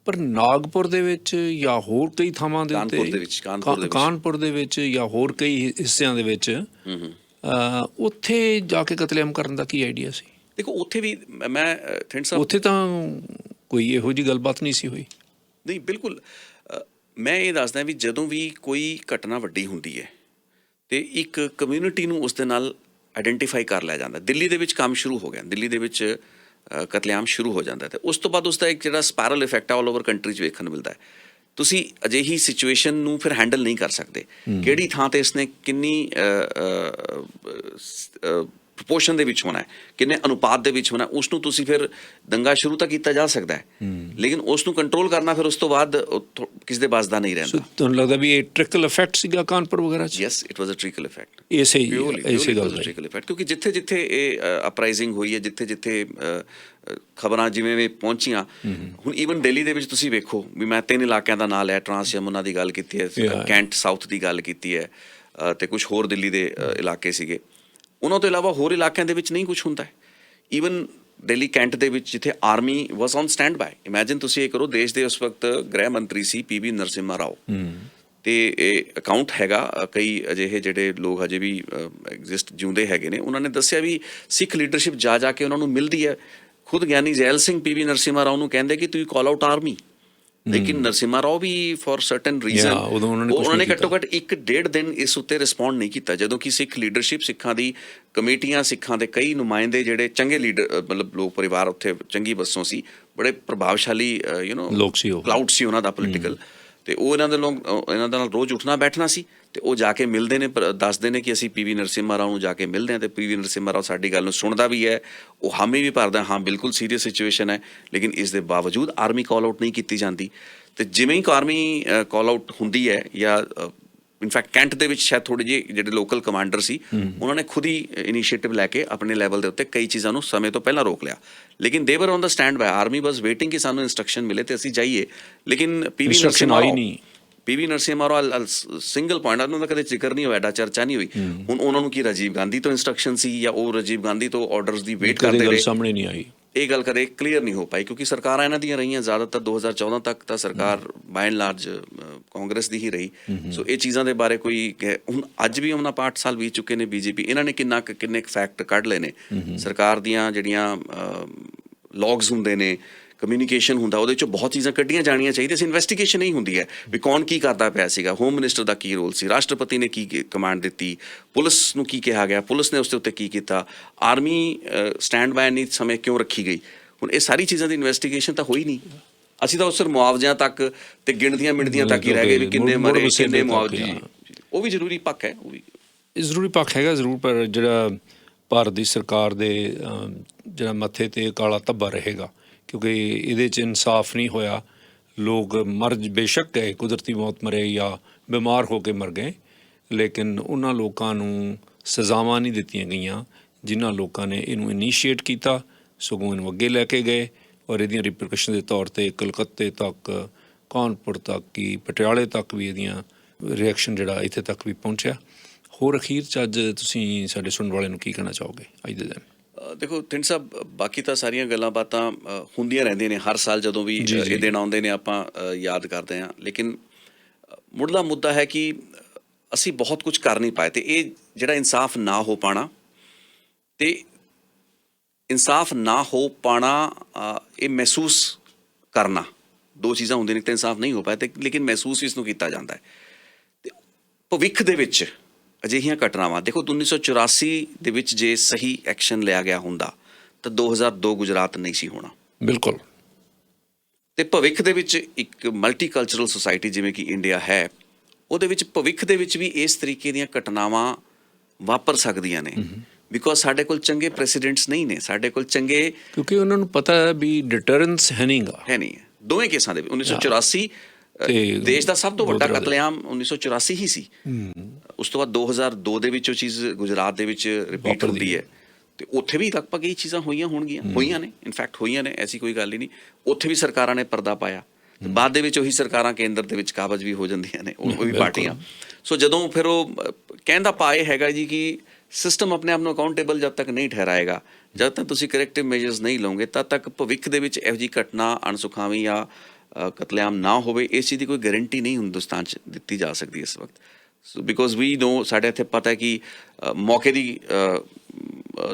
ਪਰ ਨਾਗਪੁਰ ਦੇ ਵਿੱਚ ਜਾਂ ਹੋਰ ਕਈ ਥਾਵਾਂ ਦੇ ਉੱਤੇ, ਕਾਨਪੁਰ ਦੇ ਵਿੱਚ ਜਾਂ ਹੋਰ ਕਈ ਹਿੱਸਿਆਂ ਦੇ ਵਿੱਚ ਉੱਥੇ ਜਾ ਕੇ ਕਤਲੇਆਮ ਕਰਨ ਦਾ ਕੀ ਆਈਡੀਆ ਸੀ? ਦੇਖੋ ਉੱਥੇ ਵੀ ਮੈਂ ਉੱਥੇ ਤਾਂ ਕੋਈ ਇਹੋ ਜਿਹੀ ਗੱਲਬਾਤ ਨਹੀਂ ਸੀ ਹੋਈ। ਨਹੀਂ, ਬਿਲਕੁਲ। ਮੈਂ ਇਹ ਦੱਸਦਾ ਵੀ ਜਦੋਂ ਵੀ ਕੋਈ ਘਟਨਾ ਵੱਡੀ ਹੁੰਦੀ ਹੈ ਅਤੇ ਇੱਕ ਕਮਿਊਨਿਟੀ ਨੂੰ ਉਸ ਦੇ ਨਾਲ ਆਈਡੈਂਟੀਫਾਈ ਕਰ ਲਿਆ ਜਾਂਦਾ। ਦਿੱਲੀ ਦੇ ਵਿੱਚ ਕੰਮ ਸ਼ੁਰੂ ਹੋ ਗਿਆ, ਦਿੱਲੀ ਦੇ ਵਿੱਚ ਕਤਲੇਆਮ ਸ਼ੁਰੂ ਹੋ ਜਾਂਦਾ, ਅਤੇ ਉਸ ਤੋਂ ਬਾਅਦ ਉਸ ਦਾ ਇੱਕ ਜਿਹੜਾ ਸਪਾਇਰਲ ਇਫੈਕਟ ਆ ਆਲ ਓਵਰ ਕੰਟਰੀ 'ਚ ਵੇਖਣ ਨੂੰ ਮਿਲਦਾ ਹੈ। ਤੁਸੀਂ ਅਜਿਹੀ ਸਿਚੁਏਸ਼ਨ ਨੂੰ ਫਿਰ ਹੈਂਡਲ ਨਹੀਂ ਕਰ ਸਕਦੇ। ਕਿਹੜੀ ਥਾਂ 'ਤੇ ਇਸਨੇ ਕਿੰਨੀ ਪ੍ਰਪੋਰਸ਼ਨ ਦੇ ਵਿੱਚ ਹੋਣਾ ਹੈ, ਕਿੰਨੇ ਅਨੁਪਾਤ ਦੇ ਵਿੱਚ ਹੋਣਾ, ਉਸ ਨੂੰ ਤੁਸੀਂ ਫਿਰ ਦੰਗਾ ਸ਼ੁਰੂ ਤਾਂ ਕੀਤਾ ਜਾ ਸਕਦਾ ਹੈ, ਲੇਕਿਨ ਉਸ ਨੂੰ ਕੰਟਰੋਲ ਕਰਨਾ ਫਿਰ ਉਸ ਤੋਂ ਬਾਅਦ ਕਿਸੇ ਦੇ ਬਸ ਦਾ ਨਹੀਂ ਰਹਿੰਦਾ। ਤੁਹਾਨੂੰ ਲੱਗਦਾ ਵੀ ਇਹ ਟ੍ਰਿਕਲ ਇਫੈਕਟ ਸੀਗਾ ਕਾਨਪੁਰ ਵਗੈਰਾ 'ਚ? Yes, it was a trickle effect. ਇਸੇ ਗੱਲ ਦਾ ਟ੍ਰਿਕਲ ਇਫੈਕਟ, ਕਿਉਂਕਿ ਜਿੱਥੇ ਜਿੱਥੇ ਇਹ ਅਪਰਾਈਜ਼ਿੰਗ ਹੋਈ ਹੈ, ਜਿੱਥੇ ਜਿੱਥੇ ਖਬਰਾਂ ਜਿਵੇਂ ਪਹੁੰਚੀਆਂ, ਹੁਣ ਈਵਨ ਦਿੱਲੀ ਦੇ ਵਿੱਚ ਤੁਸੀਂ ਵੇਖੋ ਵੀ ਮੈਂ 3 ਇਲਾਕਿਆਂ ਦਾ ਨਾਂ ਲਿਆ, ਟਰਾਂਸ ਯਮੁਨਾ ਦੀ ਗੱਲ ਕੀਤੀ ਹੈ, ਕੈਂਟ ਸਾਊਥ ਦੀ ਗੱਲ ਕੀਤੀ ਹੈ, ਅਤੇ ਕੁਛ ਹੋਰ ਦਿੱਲੀ ਦੇ ਇਲਾਕੇ ਸੀਗੇ। ਉਹਨਾਂ ਤੋਂ ਇਲਾਵਾ ਹੋਰ ਇਲਾਕਿਆਂ ਦੇ ਵਿੱਚ ਨਹੀਂ ਕੁਛ ਹੁੰਦਾ ਹੈ। ਈਵਨ ਦਿੱਲੀ ਕੈਂਟ ਦੇ ਵਿੱਚ ਜਿੱਥੇ army was on standby, imagine ਤੁਸੀਂ ਇਹ ਕਰੋ, ਦੇਸ਼ ਦੇ ਉਸ ਵਕਤ ਗ੍ਰਹਿ ਮੰਤਰੀ ਸੀ PV ਨਰਸਿਮਹਾ ਰਾਓ, ਅਤੇ ਇਹ ਅਕਾਊਂਟ ਹੈਗਾ, ਕਈ ਅਜਿਹੇ ਜਿਹੜੇ ਲੋਕ ਹਜੇ ਵੀ ਐਗਜ਼ਿਸਟ ਜਿਉਂਦੇ ਹੈਗੇ ਨੇ, ਉਹਨਾਂ ਨੇ ਦੱਸਿਆ ਵੀ ਸਿੱਖ ਲੀਡਰਸ਼ਿਪ ਜਾ ਕੇ ਉਹਨਾਂ ਨੂੰ ਮਿਲਦੀ ਹੈ। ਖੁਦ ਗਿਆਨੀ ਜ਼ੈਲ ਸਿੰਘ PV ਨਰਸਿਮਹਾ ਰਾਓ ਨੂੰ ਕਹਿੰਦੇ ਕਿ ਤੁਸੀਂ ਕਾਲ ਆਊਟ ਆਰਮੀ, ਲੇਕਿਨ ਨਰਸਿਮਹਾ ਰਾਓ ਵੀ ਫॉर ਸਰਟਨ ਰੀਜ਼ਨ ਉਦੋਂ ਉਹਨਾਂ ਨੇ ਘੱਟੋ ਘੱਟ 1.5 ਦਿਨ ਇਸ ਉੱਤੇ ਰਿਸਪੌਂਡ ਨਹੀਂ ਕੀਤਾ, ਜਦੋਂ ਕਿ ਸਿੱਖ ਲੀਡਰਸ਼ਿਪ, ਸਿੱਖਾਂ ਦੀ ਕਮੇਟੀਆਂ, ਸਿੱਖਾਂ ਦੇ ਕਈ ਨੁਮਾਇੰਦੇ ਜਿਹੜੇ ਚੰਗੇ ਲੀਡਰ ਮਤਲਬ ਲੋਕ ਪਰਿਵਾਰ ਉੱਥੇ ਚੰਗੀ ਬੱਸੋਂ ਸੀ, ਬੜੇ ਪ੍ਰਭਾਵਸ਼ਾਲੀ ਲੋਕ ਸੀ, ਉਹ ਕਲਾਊਡ ਸੀ ਉਹਨਾਂ ਦਾ ਪੋਲੀਟੀਕਲ, ਤੇ ਉਹ ਇਹਨਾਂ ਦੇ ਨਾਲ ਰੋਜ਼ ਉੱਠਣਾ ਬੈਠਣਾ ਸੀ, ਤੇ ਉਹ ਜਾ ਕੇ ਮਿਲਦੇ ਨੇ, ਦੱਸਦੇ ਨੇ ਕਿ ਅਸੀਂ ਪੀਵੀ ਨਰਸਿਮਹਾ ਰਾਓ ਨੂੰ ਜਾ ਕੇ ਮਿਲਦੇ ਹਾਂ, ਤੇ ਪੀਵੀ ਨਰਸਿਮਹਾ ਰਾਓ ਸਾਡੀ ਗੱਲ ਨੂੰ ਸੁਣਦਾ ਵੀ ਹੈ, ਉਹ ਹਾਮੀ ਵੀ ਭਰਦਾ, ਹਾਂ ਬਿਲਕੁਲ ਸੀਰੀਅਸ ਸਿਚੁਏਸ਼ਨ ਹੈ, ਲੇਕਿਨ ਇਸ ਦੇ ਬਾਵਜੂਦ ਆਰਮੀ ਕਾਲ ਆਊਟ ਨਹੀਂ ਕੀਤੀ ਜਾਂਦੀ। ਤੇ ਜਿਵੇਂ ਹੀ ਆਰਮੀ ਕਾਲ ਆਊਟ ਹੁੰਦੀ ਹੈ, ਜਾਂ ਇਨਫੈਕਟ ਕੈਂਟ ਦੇ ਵਿੱਚ ਸ਼ਾਇਦ ਥੋੜ੍ਹੇ ਜਿਹੇ ਜਿਹੜੇ ਲੋਕਲ ਕਮਾਂਡਰ ਸੀ, ਉਹਨਾਂ ਨੇ ਖੁਦ ਹੀ ਇਨੀਸ਼ੀਏਟਿਵ ਲੈ ਕੇ ਆਪਣੇ ਲੈਵਲ ਦੇ ਉੱਤੇ ਕਈ ਚੀਜ਼ਾਂ ਨੂੰ ਸਮੇਂ ਤੋਂ ਪਹਿਲਾਂ ਰੋਕ ਲਿਆ, ਲੇਕਿਨ they were on the standby, army was waiting ਕਿ ਸਾਨੂੰ ਇੰਸਟਰਕਸ਼ਨ ਮਿਲੇ ਤੇ ਅਸੀਂ ਜਾਈਏ। ਲੇਕਿਨ PV Narasimha Rao single point, ਉਹਨਾਂ ਦਾ ਕਦੇ ਜ਼ਿਕਰ ਨਹੀਂ ਹੋਇਆ, ਐਡਾ ਚਰਚਾ ਨਹੀਂ ਹੋਈ। ਹੁਣ ਉਹਨਾਂ ਨੂੰ ਕੀ ਰਾਜੀਵ ਗਾਂਧੀ ਤੋਂ ਇੰਸਟਰਕਸ਼ਨ ਸੀ, ਜਾਂ ਉਹ ਰਾਜੀਵ ਗਾਂਧੀ ਤੋਂ ਆਰਡਰਸ ਦੀ ਵੇਟ ਕਰਦੇ ਰਹੇ, ਸਾਹਮਣੇ ਨਹੀਂ ਆਈ। ਇਹ ਗੱਲ ਕਦੇ ਕਲੀਅਰ ਨਹੀਂ ਹੋ ਪਾਈ, ਕਿਉਂਕਿ ਸਰਕਾਰਾਂ ਇਹਨਾਂ ਦੀਆਂ ਰਹੀਆਂ ਜ਼ਿਆਦਾਤਰ 2014 ਤੱਕ ਤਾਂ ਸਰਕਾਰ ਬਾਏ ਐਂਡ ਲਾਰਜ ਕਾਂਗਰਸ ਦੀ ਹੀ ਰਹੀ। ਸੋ ਇਹ ਚੀਜ਼ਾਂ ਦੇ ਬਾਰੇ ਕੋਈ ਹੁਣ ਅੱਜ ਵੀ ਉਹਨਾਂ 8 ਸਾਲ ਬੀਤ ਚੁੱਕੇ ਨੇ ਬੀਜੇਪੀ, ਇਹਨਾਂ ਨੇ ਕਿੰਨੇ ਫੈਕਟ ਕੱਢ ਲਏ ਨੇ। ਸਰਕਾਰ ਦੀਆਂ ਜਿਹੜੀਆਂ ਲੌਗਸ ਹੁੰਦੇ ਨੇ, ਕਮਿਊਨੀਕੇਸ਼ਨ ਹੁੰਦਾ, ਉਹਦੇ 'ਚੋਂ ਬਹੁਤ ਚੀਜ਼ਾਂ ਕੱਢੀਆਂ ਜਾਣੀਆਂ ਚਾਹੀਦੀਆਂ ਸੀ। ਇਨਵੈਸਟੀਗੇਸ਼ਨ ਹੀ ਹੁੰਦੀ ਹੈ ਵੀ ਕੌਣ ਕੀ ਕਰਦਾ ਪਿਆ ਸੀਗਾ, ਹੋਮ ਮਿਨਿਸਟਰ ਦਾ ਕੀ ਰੋਲ ਸੀ, ਰਾਸ਼ਟਰਪਤੀ ਨੇ ਕੀ ਕਮਾਂਡ ਦਿੱਤੀ, ਪੁਲਿਸ ਨੂੰ ਕੀ ਕਿਹਾ ਗਿਆ, ਪੁਲਿਸ ਨੇ ਉਸ ਦੇ ਉੱਤੇ ਕੀ ਕੀਤਾ, ਆਰਮੀ ਸਟੈਂਡ ਬਾਏ ਨਹੀਂ ਸਮੇਂ ਕਿਉਂ ਰੱਖੀ ਗਈ। ਹੁਣ ਇਹ ਸਾਰੀ ਚੀਜ਼ਾਂ ਦੀ ਇਨਵੈਸਟੀਗੇਸ਼ਨ ਤਾਂ ਹੋਈ ਨਹੀਂ, ਅਸੀਂ ਤਾਂ ਸਿਰ ਮੁਆਵਜ਼ਿਆਂ ਤੱਕ ਤੇ ਗਿਣਦੀਆਂ ਮਿਣਦੀਆਂ ਤੱਕ ਹੀ ਰਹਿ ਗਏ ਵੀ ਕਿੰਨੇ ਮਰੇ, ਕਿੰਨੇ ਮੁਆਵਜ਼ੇ। ਉਹ ਵੀ ਜ਼ਰੂਰੀ ਪੱਖ ਹੈ, ਉਹ ਵੀ ਜ਼ਰੂਰੀ ਪੱਖ ਹੈਗਾ ਜ਼ਰੂਰ, ਪਰ ਜਿਹੜਾ ਭਾਰਤ ਦੀ ਸਰਕਾਰ ਦੇ ਜਿਹੜਾ ਮੱਥੇ 'ਤੇ ਕਾਲਾ ਧੱਬਾ ਰਹੇਗਾ, ਕਿਉਂਕਿ ਇਹਦੇ 'ਚ ਇਨਸਾਫ ਨਹੀਂ ਹੋਇਆ। ਲੋਕ ਮਰ ਬੇਸ਼ੱਕ ਗਏ, ਕੁਦਰਤੀ ਮੌਤ ਮਰੇ ਜਾਂ ਬਿਮਾਰ ਹੋ ਕੇ ਮਰ ਗਏ, ਲੇਕਿਨ ਉਹਨਾਂ ਲੋਕਾਂ ਨੂੰ ਸਜ਼ਾਵਾਂ ਨਹੀਂ ਦਿੱਤੀਆਂ ਗਈਆਂ ਜਿਨ੍ਹਾਂ ਲੋਕਾਂ ਨੇ ਇਹਨੂੰ ਇਨੀਸ਼ੀਏਟ ਕੀਤਾ, ਸਗੋਂ ਇਹਨੂੰ ਅੱਗੇ ਲੈ ਕੇ ਗਏ, ਔਰ ਇਹਦੀਆਂ ਰਿਪਰਕਸ਼ਨ ਦੇ ਤੌਰ 'ਤੇ ਕਲਕੱਤੇ ਤੱਕ, ਕਾਨਪੁਰ ਤੱਕ ਕੀ ਪਟਿਆਲੇ ਤੱਕ ਵੀ ਇਹਦੀਆਂ ਰਿਐਕਸ਼ਨ ਜਿਹੜਾ ਇੱਥੇ ਤੱਕ ਵੀ ਪਹੁੰਚਿਆ। ਹੋਰ ਅਖੀਰ 'ਚ ਅੱਜ ਤੁਸੀਂ ਸਾਡੇ ਸੁਣਨ ਵਾਲਿਆਂ ਨੂੰ ਕੀ ਕਹਿਣਾ ਚਾਹੋਗੇ ਅੱਜ ਦੇ ਦਿਨ? ਦੇਖੋ ਥਿੰਡ ਸਾਹਿਬ, ਬਾਕੀ ਤਾਂ ਸਾਰੀਆਂ ਗੱਲਾਂ ਬਾਤਾਂ ਹੁੰਦੀਆਂ ਰਹਿੰਦੀਆਂ ਨੇ, ਹਰ ਸਾਲ ਜਦੋਂ ਵੀ ਇਹ ਦਿਨ ਆਉਂਦੇ ਨੇ ਆਪਾਂ ਯਾਦ ਕਰਦੇ ਹਾਂ, ਲੇਕਿਨ ਮੁੱਢਲਾ ਮੁੱਦਾ ਹੈ ਕਿ ਅਸੀਂ ਬਹੁਤ ਕੁਝ ਕਰ ਨਹੀਂ ਪਾਏ, ਤੇ ਇਹ ਜਿਹੜਾ ਇਨਸਾਫ ਨਾ ਹੋ ਪਾਉਣਾ, ਤੇ ਇਨਸਾਫ ਨਾ ਹੋ ਪਾਉਣਾ ਇਹ ਮਹਿਸੂਸ ਕਰਨਾ, ਦੋ ਚੀਜ਼ਾਂ ਹੁੰਦੀਆਂ ਨੇ। ਤਾਂ ਇਨਸਾਫ ਨਹੀਂ ਹੋ ਪਾਇਆ, ਤੇ ਲੇਕਿਨ ਮਹਿਸੂਸ ਵੀ ਇਸ ਨੂੰ ਕੀਤਾ ਜਾਂਦਾ ਹੈ। ਤੇ ਭਵਿੱਖ ਦੇ ਵਿੱਚ ਅਜਿਹੀਆਂ ਘਟਨਾਵਾਂ, ਦੇਖੋ 1984 ਦੇ ਵਿੱਚ ਜੇ ਸਹੀ ਐਕਸ਼ਨ ਲਿਆ ਗਿਆ ਹੁੰਦਾ ਤਾਂ 2002 ਗੁਜਰਾਤ ਨਹੀਂ ਸੀ ਹੋਣਾ। ਬਿਲਕੁਲ। ਤੇ ਭਵਿੱਖ ਦੇ ਵਿੱਚ ਇੱਕ ਮਲਟੀਕਲਚਰਲ ਸੁਸਾਇਟੀ ਜਿਵੇਂ ਕਿ ਇੰਡੀਆ ਹੈ, ਉਹਦੇ ਵਿੱਚ ਭਵਿੱਖ ਦੇ ਵਿੱਚ ਵੀ ਇਸ ਤਰੀਕੇ ਦੀਆਂ ਘਟਨਾਵਾਂ ਵਾਪਰ ਸਕਦੀਆਂ ਨੇ, ਬਿਕੋਜ਼ ਸਾਡੇ ਕੋਲ ਚੰਗੇ ਪ੍ਰੈਸੀਡੈਂਟਸ ਨਹੀਂ ਨੇ, ਸਾਡੇ ਕੋਲ ਚੰਗੇ, ਕਿਉਂਕਿ ਉਹਨਾਂ ਨੂੰ ਪਤਾ ਹੈ ਵੀ ਡਿਟਰੈਂਸ ਹੈ ਨਹੀਂ। ਦੋਵੇਂ ਕੇਸਾਂ ਦੇ 1984 ਦੇਸ਼ ਦਾ ਸਭ ਤੋਂ ਵੱਡਾ ਕਤਲੇਆਮ 1984 ਹੀ ਸੀ। ਉਸ ਤੋਂ ਬਾਅਦ 2002 ਦੇ ਵਿੱਚ ਉਹ ਚੀਜ਼ ਗੁਜਰਾਤ ਦੇ ਵਿੱਚ ਰਿਪੀਟ ਹੁੰਦੀ ਹੈ, ਤੇ ਉੱਥੇ ਵੀ ਲਗਭਗ ਇਹ ਚੀਜ਼ਾਂ ਹੋਈਆਂ ਨੇ, ਇਨਫੈਕਟ ਹੋਈਆਂ ਨੇ, ਐਸੀ ਕੋਈ ਗੱਲ ਹੀ ਨਹੀਂ। ਉੱਥੇ ਵੀ ਸਰਕਾਰਾਂ ਨੇ ਪਰਦਾ ਪਾਇਆ, ਤੇ ਬਾਅਦ ਦੇ ਵਿੱਚ ਉਹੀ ਸਰਕਾਰਾਂ ਕੇਂਦਰ ਦੇ ਵਿੱਚ ਕਾਬਜ਼ ਵੀ ਹੋ ਜਾਂਦੀਆਂ ਨੇ, ਉਹ ਵੀ ਪਾਰਟੀਆਂ। ਸੋ ਜਦੋਂ ਫਿਰ ਉਹ ਕਹਿਣ ਦਾ ਭਾਵ ਇਹ ਹੈਗਾ ਜੀ ਕਿ ਸਿਸਟਮ ਆਪਣੇ ਆਪ ਨੂੰ ਅਕਾਊਂਟੇਬਲ ਜਦ ਤੱਕ ਨਹੀਂ ਠਹਿਰਾਏਗਾ, ਜਦ ਤੱਕ ਤੁਸੀਂ ਕਰੈਕਟਿਵ ਮੇਜਰਸ ਨਹੀਂ ਲਓਗੇ, ਤਦ ਤੱਕ ਭਵਿੱਖ ਦੇ ਵਿੱਚ ਇਹੋ ਜਿਹੀ ਘਟਨਾ, ਅਣਸੁਖਾਵੀਂ ਜਾਂ ਕਤਲੇਆਮ ਨਾ ਹੋਵੇ, ਇਸ ਚੀਜ਼ ਦੀ ਕੋਈ ਗਾਰੰਟੀ ਨਹੀਂ ਹਿੰਦੁਸਤਾਨ 'ਚ ਦਿੱਤੀ ਜਾ ਸਕਦੀ ਇਸ ਵਕਤ। ਸੋ ਬਿਕੋਜ਼ ਵੀ ਨੋ, ਸਾਡੇ ਇੱਥੇ ਪਤਾ ਹੈ ਕਿ ਮੌਕੇ ਦੀ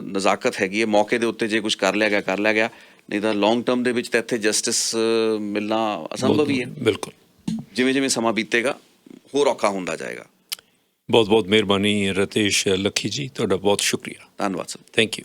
ਨਜ਼ਾਕਤ ਹੈਗੀ ਹੈ, ਮੌਕੇ ਦੇ ਉੱਤੇ ਜੇ ਕੁਛ ਕਰ ਲਿਆ ਗਿਆ, ਨਹੀਂ ਤਾਂ ਲੌਂਗ ਟਰਮ ਦੇ ਵਿੱਚ ਤਾਂ ਇੱਥੇ ਜਸਟਿਸ ਮਿਲਣਾ ਅਸੰਭਵ ਹੀ ਹੈ। ਬਿਲਕੁਲ। ਜਿਵੇਂ ਜਿਵੇਂ ਸਮਾਂ ਬੀਤੇਗਾ ਹੋਰ ਔਖਾ ਹੁੰਦਾ ਜਾਏਗਾ। ਬਹੁਤ ਬਹੁਤ ਮਿਹਰਬਾਨੀ ਰਤੇਸ਼ ਲੱਖੀ ਜੀ, ਤੁਹਾਡਾ ਬਹੁਤ ਸ਼ੁਕਰੀਆ। ਧੰਨਵਾਦ ਸਰ। Thank you.